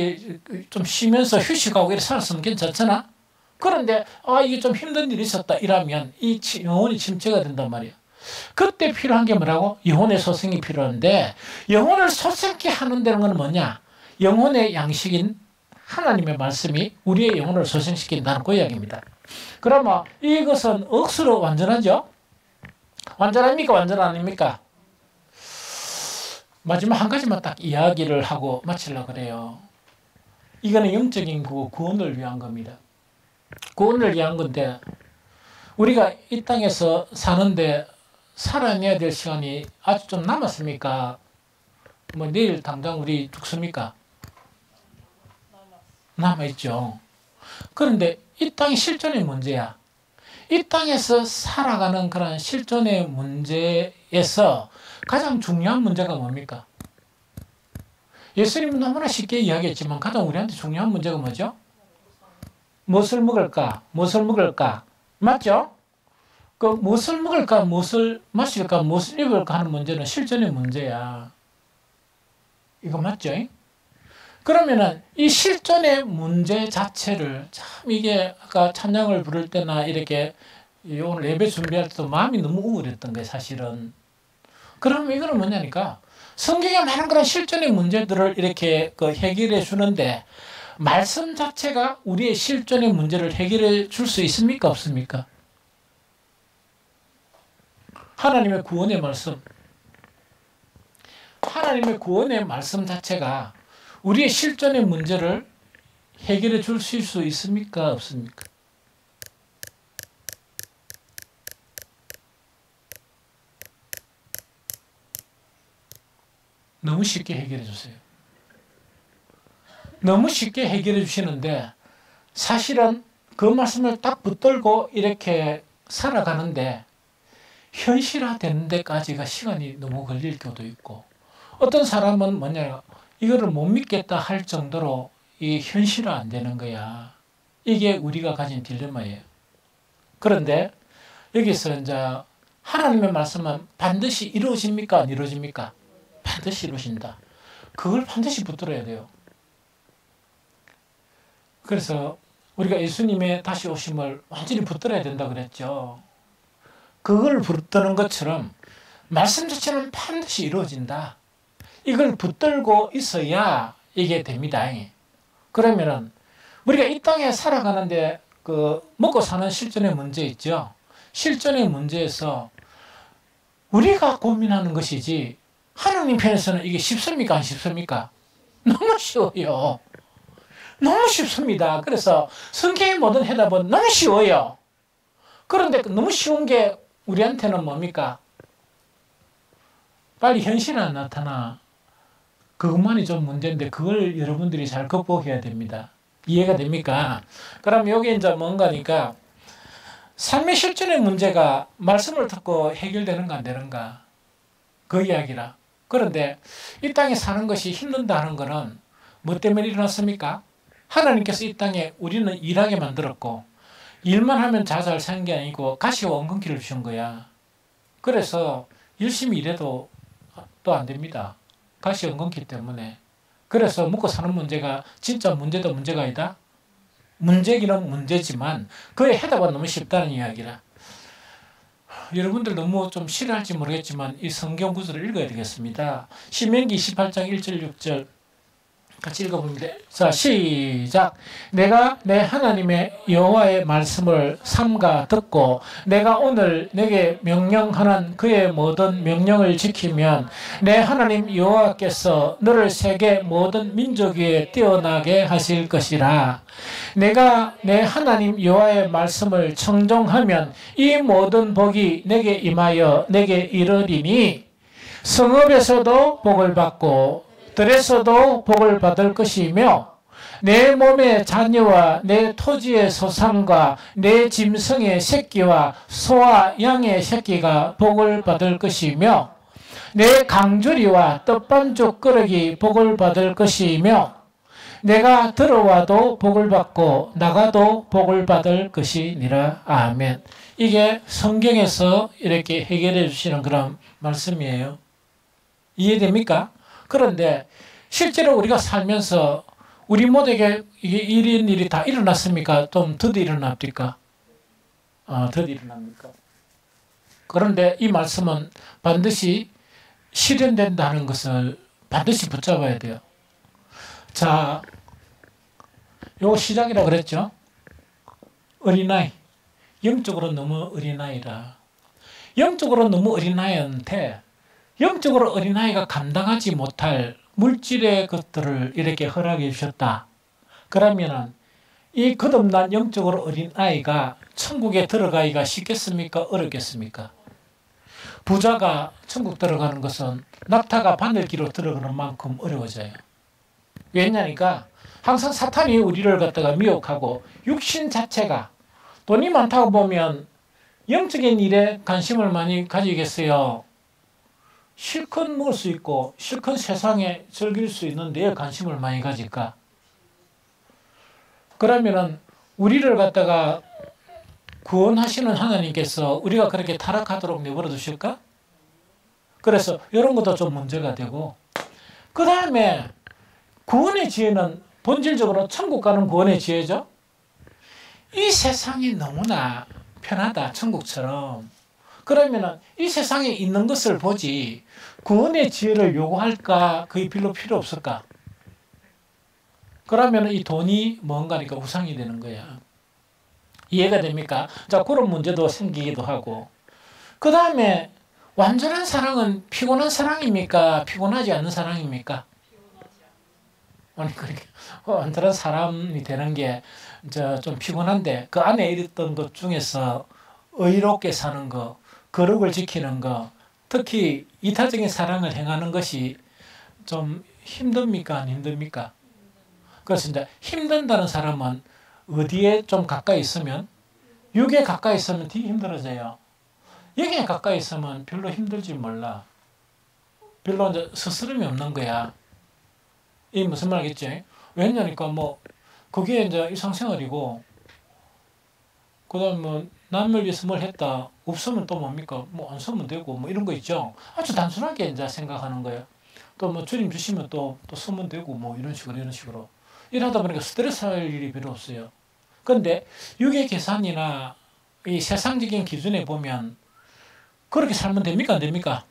좀 쉬면서 휴식하고 이렇게 살았으면 괜찮잖아. 그런데 이게 좀 힘든 일이 있었다 이러면 이 영혼이 침체가 된단 말이야. 그때 필요한 게 뭐라고? 영혼의 소생이 필요한데 영혼을 소생케 하는 데는 건 뭐냐? 영혼의 양식인 하나님의 말씀이 우리의 영혼을 소생시킨다는 그 이야기입니다. 그러면 이것은 억수로 완전하죠? 완전합니까? 완전 아닙니까? 마지막 한 가지만 딱 이야기를 하고 마치려고 그래요. 이거는 영적인 구원을 위한 겁니다. 구원을 위한 건데 우리가 이 땅에서 사는데 살아내야 될 시간이 아주 좀 남았습니까? 뭐 내일 당장 우리 죽습니까? 남아있죠. 그런데 이 땅이 실존의 문제야. 이 땅에서 살아가는 그런 실존의 문제에서 가장 중요한 문제가 뭡니까? 예수님은 너무나 쉽게 이야기했지만 가장 우리한테 중요한 문제가 뭐죠? 무엇을 먹을까? 무엇을 먹을까? 맞죠? 그 무엇을 먹을까? 무엇을 마실까? 무엇을 입을까? 하는 문제는 실존의 문제야. 이거 맞죠? 그러면은 이 실존의 문제 자체를 참 이게 아까 찬양을 부를 때나 이렇게 오늘 예배 준비할 때도 마음이 너무 우울했던 거예요, 사실은. 그러면 이거는 뭐냐니까 성경에 많은 그런 실존의 문제들을 이렇게 해결해 주는데 말씀 자체가 우리의 실존의 문제를 해결해 줄 수 있습니까? 없습니까? 하나님의 구원의 말씀. 하나님의 구원의 말씀 자체가 우리의 실존의 문제를 해결해 줄 수 있습니까? 없습니까? 너무 쉽게 해결해 주세요. 너무 쉽게 해결해 주시는데 사실은 그 말씀을 딱 붙들고 이렇게 살아가는데 현실화되는 데까지가 시간이 너무 걸릴 경우도 있고 어떤 사람은 뭐냐 이거를 못 믿겠다 할 정도로 이 현실화 안 되는 거야. 이게 우리가 가진 딜레마예요. 그런데 여기서 이제 하나님의 말씀은 반드시 이루어집니까? 안 이루어집니까? 반드시 이루어진다. 그걸 반드시 붙들어야 돼요. 그래서 우리가 예수님의 다시 오심을 완전히 붙들어야 된다 그랬죠. 그걸 붙드는 것처럼 말씀 자체는 반드시 이루어진다. 이걸 붙들고 있어야 이게 됩니다. 그러면은 우리가 이 땅에 살아가는데 먹고 사는 실존의 문제 있죠. 실존의 문제에서 우리가 고민하는 것이지 하나님 편에서는 이게 쉽습니까? 안 쉽습니까? 너무 쉬워요. 너무 쉽습니다. 그래서 성경의 모든 해답은 너무 쉬워요. 그런데 너무 쉬운 게 우리한테는 뭡니까? 빨리 현실에 나타나. 그것만이 좀 문제인데 그걸 여러분들이 잘 극복해야 됩니다. 이해가 됩니까? 그럼 여기 이제 뭔가니까 삶의 실존의 문제가 말씀을 듣고 해결되는가 안 되는가 그 이야기라. 그런데 이 땅에 사는 것이 힘든다는 것은 뭐 때문에 일어났습니까? 하나님께서 이 땅에 우리는 일하게 만들었고 일만 하면 잘 사는 게 아니고 가시와 원근기를 주신 거야. 그래서 열심히 일해도 또 안 됩니다. 가시 원근기 때문에. 그래서 먹고 사는 문제가 진짜 문제도 문제가 아니다. 문제기는 문제지만 그의 해답은 너무 쉽다는 이야기라. 여러분들 너무 좀 싫어할지 모르겠지만 이 성경 구절을 읽어야 되겠습니다. 신명기 28장 1절 6절 같이 읽어봅니다. 자, 시작. 내가 내 하나님의 여호와의 말씀을 삼가 듣고 내가 오늘 내게 명령하는 그의 모든 명령을 지키면 내 하나님 여호와께서 너를 세계 모든 민족 위에 뛰어나게 하실 것이라. 내가 내 하나님 여호와의 말씀을 청종하면 이 모든 복이 내게 임하여 내게 이르리니 성읍에서도 복을 받고 들에서도 복을 받을 것이며 내 몸의 자녀와 내 토지의 소산과 내 짐승의 새끼와 소와 양의 새끼가 복을 받을 것이며 내 강주리와 떡반죽 그릇이 복을 받을 것이며 내가 들어와도 복을 받고 나가도 복을 받을 것이니라. 아멘. 이게 성경에서 이렇게 해결해 주시는 그런 말씀이에요. 이해됩니까? 그런데 실제로 우리가 살면서 우리 모두에게 이게 이런 일이 다 일어났습니까? 좀 더디 일어납니까? 더디 일어납니까? 그런데 이 말씀은 반드시 실현된다는 것을 반드시 붙잡아야 돼요. 자, 요거 시작이라 그랬죠? 어린아이. 영적으로 너무 어린아이라. 영적으로 너무 어린아이한테 영적으로 어린아이가 감당하지 못할 물질의 것들을 이렇게 허락해 주셨다. 그러면은 이 거듭난 영적으로 어린아이가 천국에 들어가기가 쉽겠습니까? 어렵겠습니까? 부자가 천국 들어가는 것은 낙타가 바늘기로 들어가는 만큼 어려워져요. 왜냐니까 항상 사탄이 우리를 갖다가 미혹하고 육신 자체가 돈이 많다고 보면 영적인 일에 관심을 많이 가지겠어요. 실컷 먹을 수 있고 실컷 세상에 즐길 수 있는 데에 관심을 많이 가질까? 그러면은 우리를 갖다가 구원하시는 하나님께서 우리가 그렇게 타락하도록 내버려 두실까? 그래서 이런 것도 좀 문제가 되고, 그 다음에 구원의 지혜는 본질적으로 천국 가는 구원의 지혜죠. 이 세상이 너무나 편하다, 천국처럼. 그러면은 이 세상에 있는 것을 보지 구원의 지혜를 요구할까? 그게 별로 필요 없을까? 그러면 이 돈이 뭔가니까 우상이 되는 거야. 이해가 됩니까? 자, 그런 문제도 생기기도 하고. 그 다음에 완전한 사랑은 피곤한 사랑입니까? 피곤하지 않는 사랑입니까? 아니, 그렇게 완전한 사람이 되는 게 좀 피곤한데 그 안에 있던 것 중에서 의롭게 사는 거, 거룩을 지키는 거, 특히 이타적인 사랑을 행하는 것이 좀 힘듭니까? 안 힘듭니까? 그래서 이제 힘든다는 사람은 어디에 좀 가까이 있으면, 육에 가까이 있으면 되게 힘들어져요. 여기에 가까이 있으면 별로 힘들지 몰라. 별로 이제 스스럼이 없는 거야. 이게 무슨 말 알겠지? 왜냐니까 뭐 그게 이제 일상생활이고, 그 다음에 뭐 남을 위해서 뭘 했다 없으면 또 뭡니까? 뭐 안 쓰면 되고 뭐 이런 거 있죠. 아주 단순하게 이제 생각하는 거예요. 또 뭐 주님 주시면 또 쓰면 되고 뭐 이런 식으로 이러다 보니까 스트레스 할 일이 별로 없어요. 그런데 육의 계산이나 이 세상적인 기준에 보면 그렇게 살면 됩니까? 안 됩니까?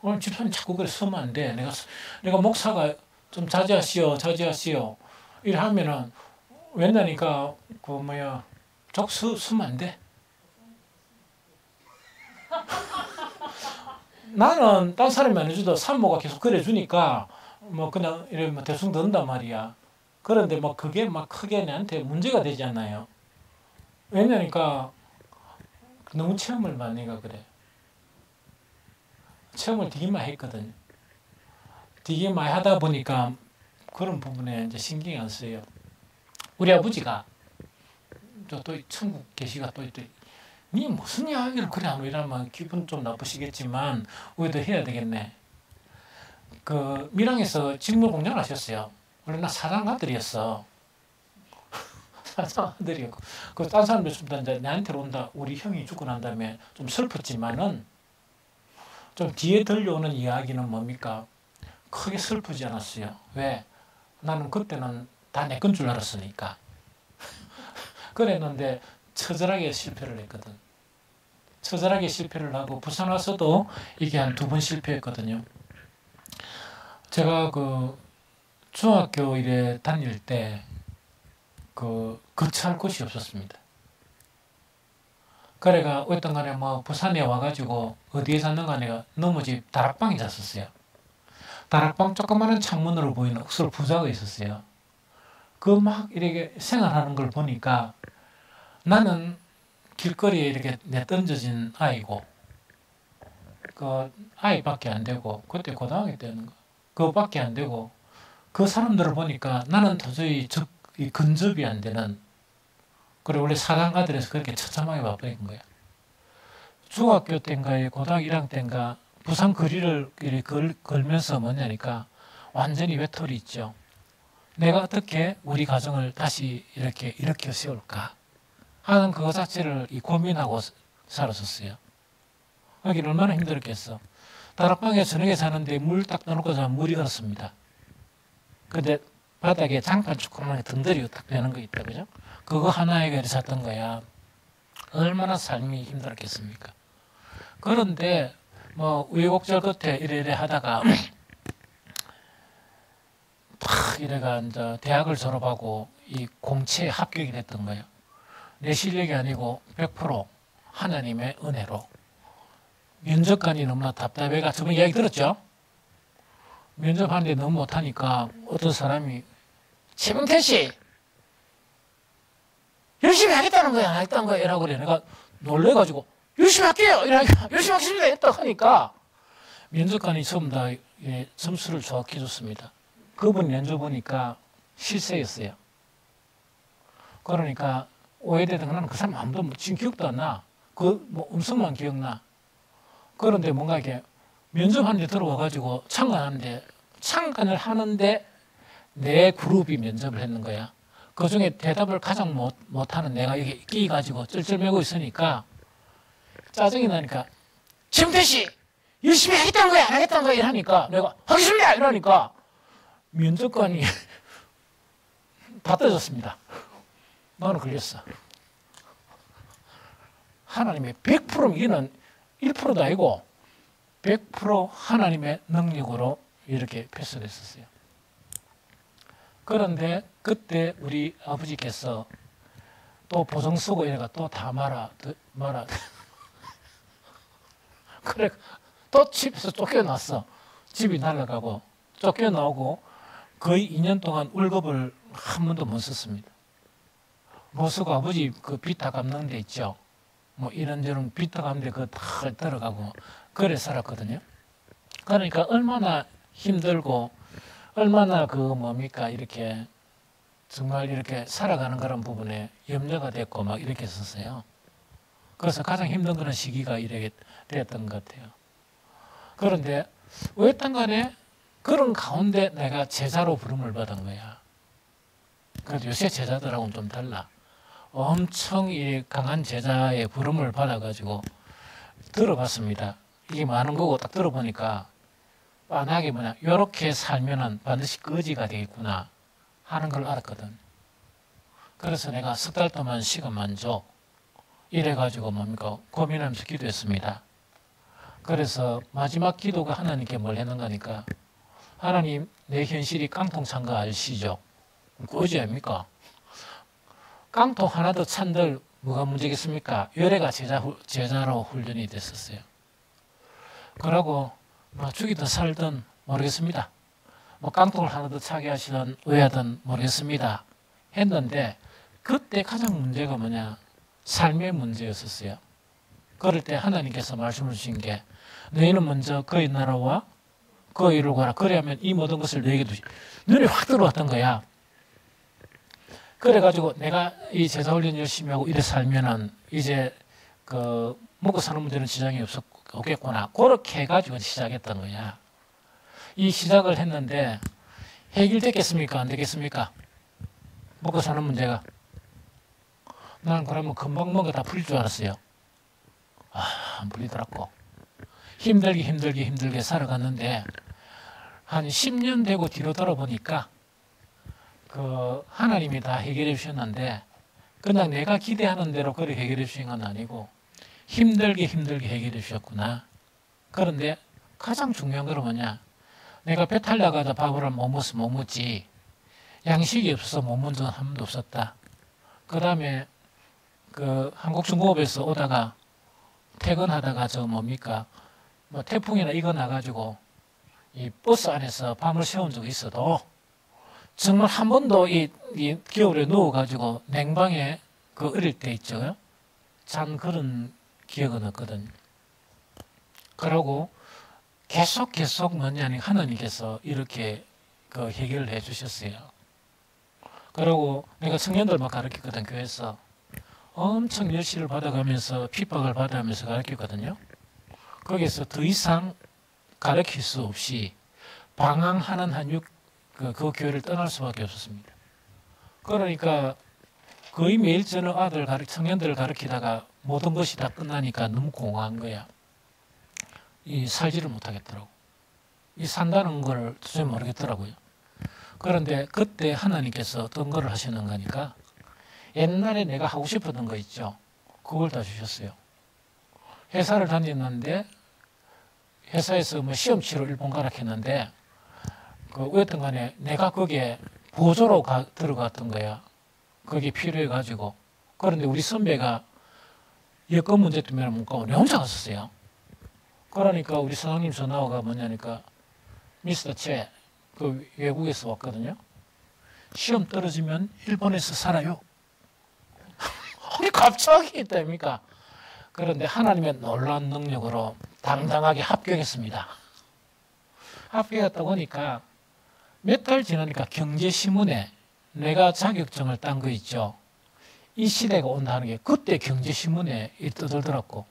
오늘 집사님 자꾸 그래 쓰면 안 돼. 내가 목사가 좀 자제하시오. 이러면은 왜냐니까 자꾸 쓰면 안 돼. 나는 딴 사람이 안 해줘도 산모가 계속 그래 주니까 뭐 그냥 이래 뭐 대충 듣는단 말이야. 그런데 뭐 그게 막 크게 내한테 문제가 되지 않나요? 왜냐니까 너무 체험을 많이 가 그래. 체험을 되게 많이 했거든요. 되게 많이 하다 보니까 그런 부분에 이제 신경이 안 쓰여요. 우리 아버지가 또 천국 계시가 또 니 무슨 이야기를 그래 하노 이러면 기분 좀 나쁘시겠지만 우리도 해야 되겠네. 그 밀양에서 직물 공장을 하셨어요. 원래 나 사장 아들이었어. 아들이었고 그딴 사람들 있으면 이제 나한테 온다. 우리 형이 죽고 난 다음에 좀 슬펐지만은 좀 뒤에 들려오는 이야기는 뭡니까? 크게 슬프지 않았어요. 왜? 나는 그때는 다 내 건 줄 알았으니까. 그랬는데 처절하게 실패를 했거든. 처절하게 실패를 하고 부산 와서도 이게 한 2번 실패했거든요. 제가 그 중학교 일에 다닐 때 거처할 곳이 없었습니다. 그래가 어떤 간에 뭐 부산에 와가지고 어디에 잤는가 내가 너무 집 다락방에 잤었어요. 다락방 조그마한 창문으로 보이는 옥설 부자가 있었어요. 그 막 이렇게 생활하는 걸 보니까 나는 길거리에 이렇게 내던져진 아이고 그 아이밖에 안 되고 그때 고등학교 때는 그거밖에 안 되고 그 사람들을 보니까 나는 도저히 이 근접이 안 되는 그리고 원래 사단가들에서 그렇게 처참하게 봐버린 거야. 중학교 때인가 고등학교 1학년 때인가 부산 거리를 걸면서 뭐냐니까 완전히 외톨이 있죠. 내가 어떻게 우리 가정을 다시 이렇게 일으켜 세울까 하는 그거 자체를 고민하고 살았었어요. 하긴 얼마나 힘들었겠어. 다락방에 저녁에 사는데 물 딱 떠놓고 자면 물이 얼었습니다. 근데 바닥에 장판 조그맣게 덩더리가 딱 되는 거 있다, 그죠? 그거 하나에 잤던 거야. 얼마나 삶이 힘들었겠습니까? 그런데 뭐 우여곡절 끝에 이래 하다가 탁 이래가 이제 대학을 졸업하고 이 공채에 합격이 됐던 거예요. 내 실력이 아니고 100% 하나님의 은혜로. 면접관이 너무나 답답해가 저번 이야기 들었죠? 면접하는데 너무 못하니까 어떤 사람이 최명태 씨 열심히 하겠다는 거야 안 하겠다는 거야 이라고 그래. 내가 놀래가지고 열심히 할게요 이러니까 열심히 하겠습니다 했다 하니까 면접관이 전부 다 점수를 정확히 줬습니다. 그분 면접 보니까 실세였어요. 그러니까 오해되던 거는 그 사람 아무도 지금 기억도 안 나. 그 뭐 음성만 기억나. 그런데 뭔가 이렇게 면접하는데 들어와가지고 참관을 하는데 내 그룹이 면접을 했는 거야. 그 중에 대답을 가장 못하는 내가 여기 끼가지고 쩔쩔매고 있으니까 짜증이 나니까 최명태 씨 열심히 하겠다는 거야 안 하겠다는 거야 이러니까 내가 하겠습니다 이러니까 면접관이 다 떠졌습니다. 너는 걸렸어. 하나님의 100% 이는 1%도 아니고 100% 하나님의 능력으로 이렇게 패스됐었어요. 그런데 그때 우리 아버지께서 또 보증 쓰고 이래가 또 다 말아. 그래 또 집에서 쫓겨났어. 집이 날아가고 쫓겨나오고 거의 2년 동안 월급을 한 번도 못 썼습니다. 못 쓰고 아버지 그 빚 다 갚는 데 있죠. 뭐 이런저런 빚 다 갚는 데 그거 다 들어가고 그래 살았거든요. 그러니까 얼마나 힘들고 얼마나 그 뭡니까 이렇게 정말 이렇게 살아가는 그런 부분에 염려가 됐고 막 이렇게 했었어요. 그래서 가장 힘든 그런 시기가 이렇게 됐던 것 같아요. 그런데 어쨌든 간에 그런 가운데 내가 제자로 부름을 받은 거야. 그래도 요새 제자들하고는 좀 달라. 엄청 이 강한 제자의 부름을 받아가지고 들어봤습니다. 이게 많은 거고 딱 들어보니까 빤하게 요렇게 살면은 반드시 거지가 되겠구나 하는 걸 알았거든. 그래서 내가 석 달 동안 시간만 줘. 이래가지고 뭡니까 고민하면서 기도했습니다. 그래서 마지막 기도가 하나님께 뭘 했는가니까 하나님 내 현실이 깡통 찬 거 아시죠? 거지 아닙니까? 깡통 하나 더 찬들 뭐가 문제겠습니까? 열애가 제자로 훈련이 됐었어요. 그러고 뭐 죽이든 살든 모르겠습니다. 뭐 깡통을 하나 더 차게 하시든 왜 하든 모르겠습니다. 했는데 그때 가장 문제가 뭐냐? 삶의 문제였었어요. 그럴 때 하나님께서 말씀을 주신 게 너희는 먼저 그의 나라와 그의 일을 구하라. 그래야면 이 모든 것을 너에게 두시. 눈이 확 들어왔던 거야. 그래가지고 내가 이 제자훈련 열심히 하고 이래 살면은 이제 그 먹고 사는 문제는 지장이 없겠구나. 그렇게 해가지고 시작했던 거야. 이 시작을 했는데 해결됐겠습니까? 안 되겠습니까? 먹고 사는 문제가. 나는 그러면 금방 뭔가 다 풀릴 줄 알았어요. 안 풀리더라고. 힘들게 살아갔는데 한 10년 되고 뒤로 돌아보니까 그 하나님이 다 해결해 주셨는데 그냥 내가 기대하는 대로 그렇게 해결해 주신 건 아니고 힘들게 해결해 주셨구나. 그런데 가장 중요한 건 뭐냐? 내가 배탈 나가다 밥을 못 먹으면 못 먹지. 양식이 없어서 못 먹은 적은 한 번도 없었다. 그 다음에 그 한국중공업에서 오다가 퇴근하다가 저 뭡니까? 뭐 태풍이나 이거 나가지고 이 버스 안에서 밤을 새운 적이 있어도 정말 한 번도 이 겨울에 누워가지고 냉방에 그 어릴 때 있죠. 잔 그런 기억은 없거든요. 그러고 계속 뭐냐니 하나님께서 이렇게 그 해결을 해 주셨어요. 그리고 내가 청년들만 가르쳤거든, 교회에서. 엄청 열시를 받아가면서 핍박을 받아가면서 가르쳤거든요. 거기서 더 이상 가르칠 수 없이 방황하는 그 교회를 떠날 수밖에 없었습니다. 그러니까 거의 매일 저는 청년들을 가르치다가 모든 것이 다 끝나니까 너무 공허한 거야. 살지를 못하겠더라고. 산다는 걸 도저히 모르겠더라고요. 그런데 그때 하나님께서 어떤 걸 하시는 거니까 옛날에 내가 하고 싶었던 거 있죠. 그걸 다 주셨어요. 회사를 다녔는데 회사에서 뭐 시험 치러 일본 가라 했는데 어쨌든 간에 내가 거기에 보조로 들어갔던 거야. 그게 필요해 가지고. 그런데 우리 선배가 여권 문제 때문에 못 가고 내 혼자 갔었어요. 그러니까 우리 사장님 전화가 뭐냐니까 미스터 채, 그 외국에서 왔거든요. 시험 떨어지면 일본에서 살아요. 아니 갑자기 있답니까? 그런데 하나님의 놀라운 능력으로 당당하게 합격했습니다. 합격했다 보니까 몇 달 지나니까 경제신문에 내가 자격증을 딴 거 있죠. 이 시대가 온다는 게 그때 경제신문에 떠들더라고.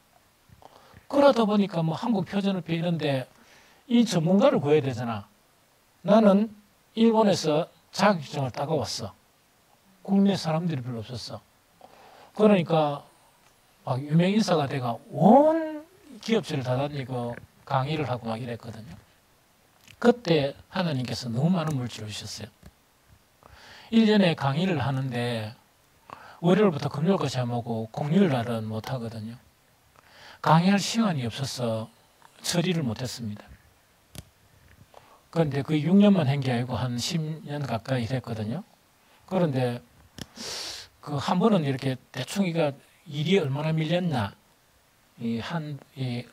그러다 보니까 뭐 한국 표준어표 이런데 이 전문가를 구해야 되잖아. 나는 일본에서 자격증을 따고 왔어. 국내 사람들이 별로 없었어. 그러니까 막 유명 인사가 돼가 온 기업체를 다 다니고 강의를 하고 막 이랬거든요. 그때 하나님께서 너무 많은 물질을 주셨어요. 1년에 강의를 하는데 월요일부터 금요일까지 하고 공휴일 날은 못 하거든요. 강의할 시간이 없어서 처리를 못했습니다. 그런데 그 6년만 한 게 아니고 한 10년 가까이 됐거든요. 그런데 그 한 번은 이렇게 대충 일이 얼마나 밀렸나,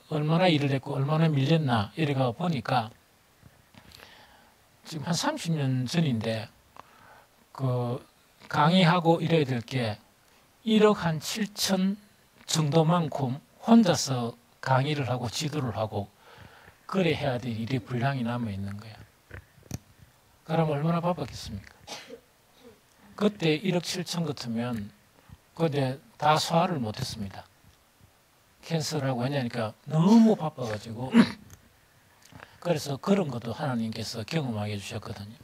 얼마나 일을 했고 얼마나 밀렸나 이래가 보니까 지금 한 30년 전인데 그 강의하고 이래야 될 게 1억 한 7천 정도만큼 혼자서 강의를 하고 지도를 하고 그래 해야 될 일이 분량이 남아 있는 거야. 그럼 얼마나 바빴겠습니까? 그때 1억 7천 같으면 그때 다 소화를 못했습니다. 캔슬하고 하냐니까 너무 바빠가지고 그래서 그런 것도 하나님께서 경험하게 해주셨거든요.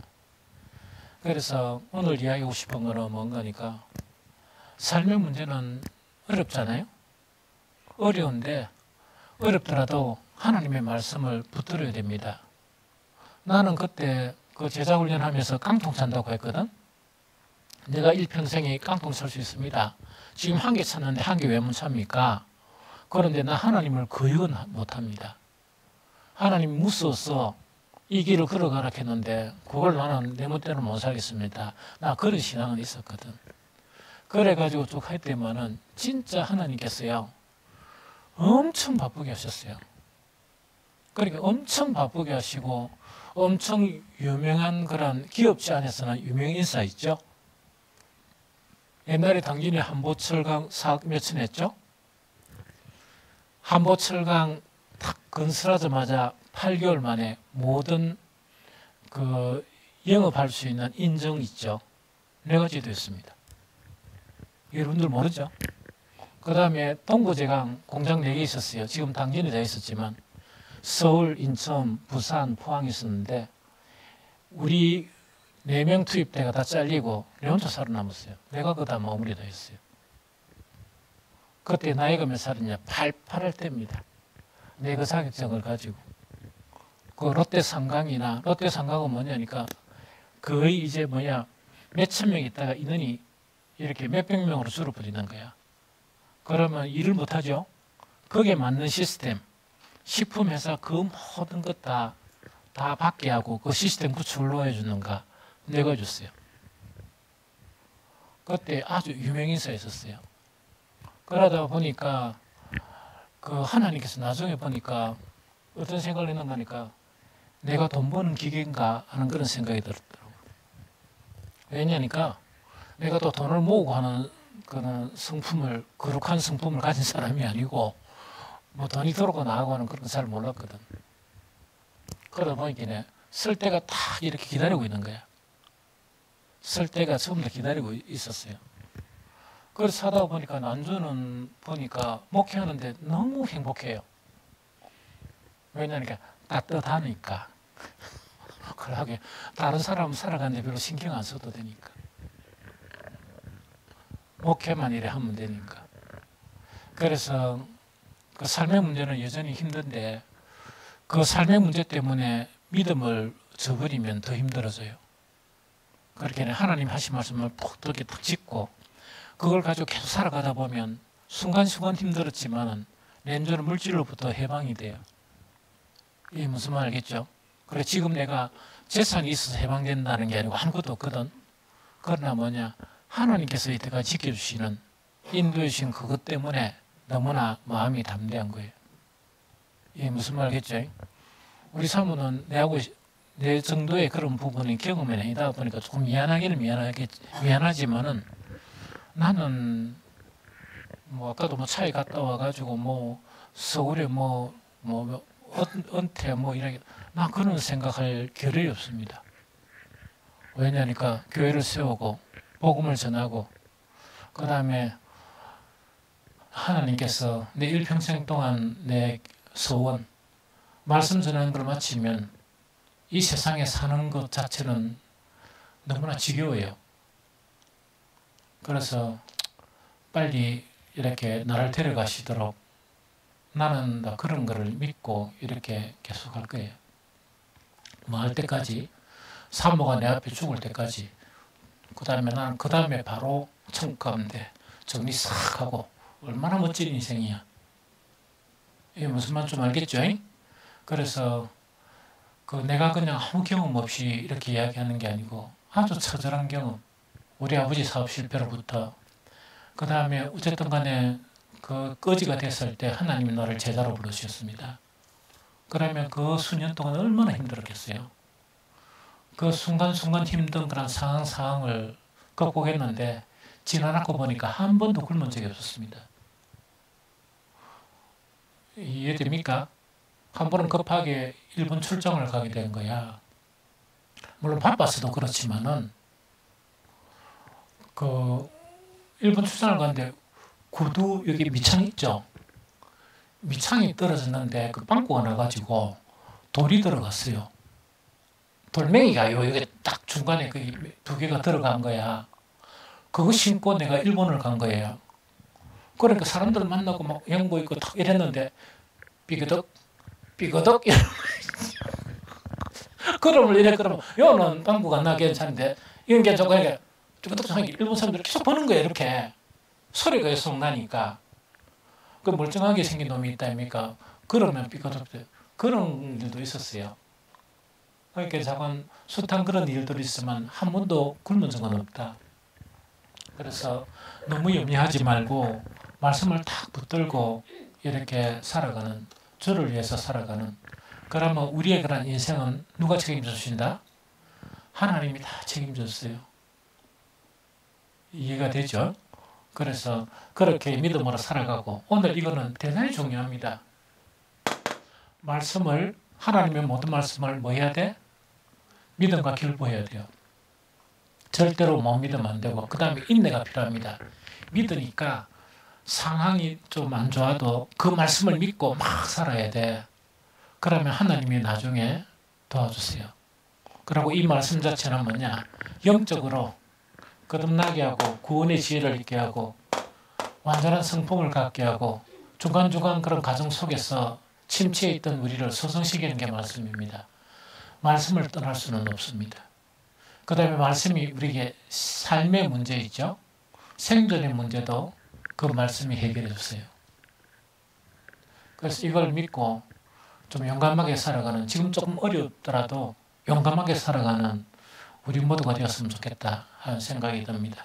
그래서 오늘 이야기하고 싶은 거는 뭔가니까 삶의 문제는 어렵잖아요. 어려운데 어렵더라도 하나님의 말씀을 붙들어야 됩니다. 나는 그때 그 제자훈련 하면서 깡통 찬다고 했거든. 내가 일평생에 깡통 찰 수 있습니다. 지금 한 개 찼는데 한 개 왜 못 찹니까? 그런데 나 하나님을 거역은 못합니다. 하나님 무서워서 이 길을 걸어가라 했는데 그걸 나는 내 멋대로 못 살겠습니다. 나 그런 신앙은 있었거든. 그래가지고 쭉 했더니만은 진짜 하나님께서요 엄청 바쁘게 하셨어요. 그러니까 엄청 바쁘게 하시고 엄청 유명한 그런 기업체 안에서는 유명 인사 있죠. 옛날에 당진이 한보철강 사업 몇천 했죠. 한보철강 탁 건설하자마자 8개월 만에 모든 그 영업할 수 있는 인증 있죠. 네 가지 됐습니다. 여러분들 모르죠? 그 다음에 동부제강 공장 4개 있었어요. 지금 당진이 다 있었지만 서울, 인천, 부산, 포항 있었는데 우리 4명 투입대가 다 잘리고 내 혼자 살아남았어요. 내가 그거 다 마무리 다 했어요. 그때 나이가 몇 살이냐? 88할 때입니다. 내그 자격증을 가지고. 그 롯데 상강이나, 롯데 상강은 뭐냐니까 거의 이제 몇천 명 있다가 인원이 이렇게 몇백 명으로 줄어버리는 거야. 그러면 일을 못하죠. 거기에 맞는 시스템, 식품회사 그 모든 것 다 받게 하고 그 시스템 구축을 해주는가 내가 줬어요. 그때 아주 유명인사 있었어요. 그러다 보니까 그 하나님께서 나중에 보니까 어떤 생각을 했는가 하니까 내가 돈 버는 기계인가 하는 그런 생각이 들었더라고요. 왜냐니까 내가 또 돈을 모으고 하는 그런 성품을, 거룩한 성품을 가진 사람이 아니고 뭐 돈이 들어오고 나가고 하는 그런 거 잘 몰랐거든. 그러다 보니까 쓸 때가 다 이렇게 기다리고 있는 거야. 쓸 때가 전부 다 기다리고 있었어요. 그래서 하다 보니까 난주는 보니까 목회하는데 너무 행복해요. 왜냐니까 따뜻하니까. 그러게 다른 사람은 살아가는데 별로 신경 안 써도 되니까. 목회만 이래 하면 되니까. 그래서 그 삶의 문제는 여전히 힘든데 그 삶의 문제 때문에 믿음을 저버리면 더 힘들어져요. 그렇게 하나님 하신 말씀을 푹 이렇게 딱 짚고 그걸 가지고 계속 살아가다 보면 순간순간 힘들었지만 렌즈는 물질로부터 해방이 돼요. 이게 무슨 말 알겠죠? 그래 지금 내가 재산이 있어서 해방된다는 게 아니고 아무것도 없거든. 그러나 하나님께서 이때까지 지켜주시는 인도해 주신 그것 때문에 너무나 마음이 담대한 거예요. 이게 무슨 말 알겠죠? 우리 사모는 내 정도의 그런 부분이 경험이 아니다 보니까 조금 미안하지만은 나는 아까도 차에 갔다 와가지고 서울에 은퇴 이렇게 난 그런 생각할 겨를이 없습니다. 왜냐니까 교회를 세우고 복음을 전하고 그 다음에 하나님께서 내 일평생 동안 내 소원 말씀 전하는 걸 마치면 이 세상에 사는 것 자체는 너무나 지겨워요. 그래서 빨리 이렇게 나를 데려가시도록 나는 다 그런 거를 믿고 이렇게 계속 할 거예요. 할 때까지 사모가 내 앞에 죽을 때까지 그 다음에 나는 그 다음에 바로 천국 가운데 정리 싹 하고 얼마나 멋진 인생이야. 이게 무슨 말 좀 알겠죠? 그래서 내가 그냥 아무 경험 없이 이렇게 이야기하는 게 아니고 아주 처절한 경험. 우리 아버지 사업 실패로부터 그 다음에 어쨌든 간에 그 거지가 됐을 때 하나님이 너를 제자로 부르셨습니다. 그러면 그 수년 동안 얼마나 힘들었겠어요. 그 순간순간 힘든 그런 상황을 극복했는데 지나놓고 보니까 한 번도 굶은 적이 없었습니다. 이해됩니까? 한 번은 급하게 일본 출장을 가게 된 거야. 물론 바빠서도 그렇지만은 일본 출장을 가는데 구두 여기 밑창 있죠? 밑창이 떨어졌는데 그 빵꾸가 나가지고 돌이 들어갔어요. 돌멩이가요. 여기 딱 중간에 두 개가 들어간 거야. 그거 신고 내가 일본을 간 거예요. 그러니까 사람들 만나고 영보 입고 탁 이랬는데 삐그덕 삐그덕 그러면 이래 그러면 요는 빵꾸가 나 괜찮은데 이건 괜찮고 이게 삐그덕 일본 사람들이 계속 보는 거예요. 이렇게 소리가 계속 나니까 그 멀쩡하게 생긴 놈이 있다 아닙니까? 그러면 삐그덕 그런 일도 있었어요. 그러니까 자관 숱한 그런 일들이 있으면 한 번도 굶은 적은 없다. 그래서 너무 염려하지 말고 말씀을 탁 붙들고 이렇게 살아가는 주를 위해서 살아가는 그러면 우리의 그런 인생은 누가 책임져 주신다? 하나님이 다 책임져 주세요. 이해가 되죠? 그래서 그렇게 믿음으로 살아가고 오늘 이거는 대단히 중요합니다. 말씀을 하나님의 모든 말씀을 뭐 해야 돼? 믿음과 결부해야 돼요. 절대로 못 믿으면 안 되고 그 다음에 인내가 필요합니다. 믿으니까 상황이 좀 안 좋아도 그 말씀을 믿고 막 살아야 돼. 그러면 하나님이 나중에 도와주세요. 그리고 이 말씀 자체는 뭐냐? 영적으로 거듭나게 하고 구원의 지혜를 있게 하고 완전한 성품을 갖게 하고 중간중간 그런 과정 속에서 침체해 있던 우리를 소성시키는 게 말씀입니다. 말씀을 떠날 수는 없습니다. 그 다음에 말씀이 우리에게 삶의 문제 있죠. 생존의 문제도 그 말씀이 해결해 주세요. 그래서 이걸 믿고 좀 용감하게 살아가는, 지금 조금 어렵더라도 용감하게 살아가는 우리 모두가 되었으면 좋겠다 하는 생각이 듭니다.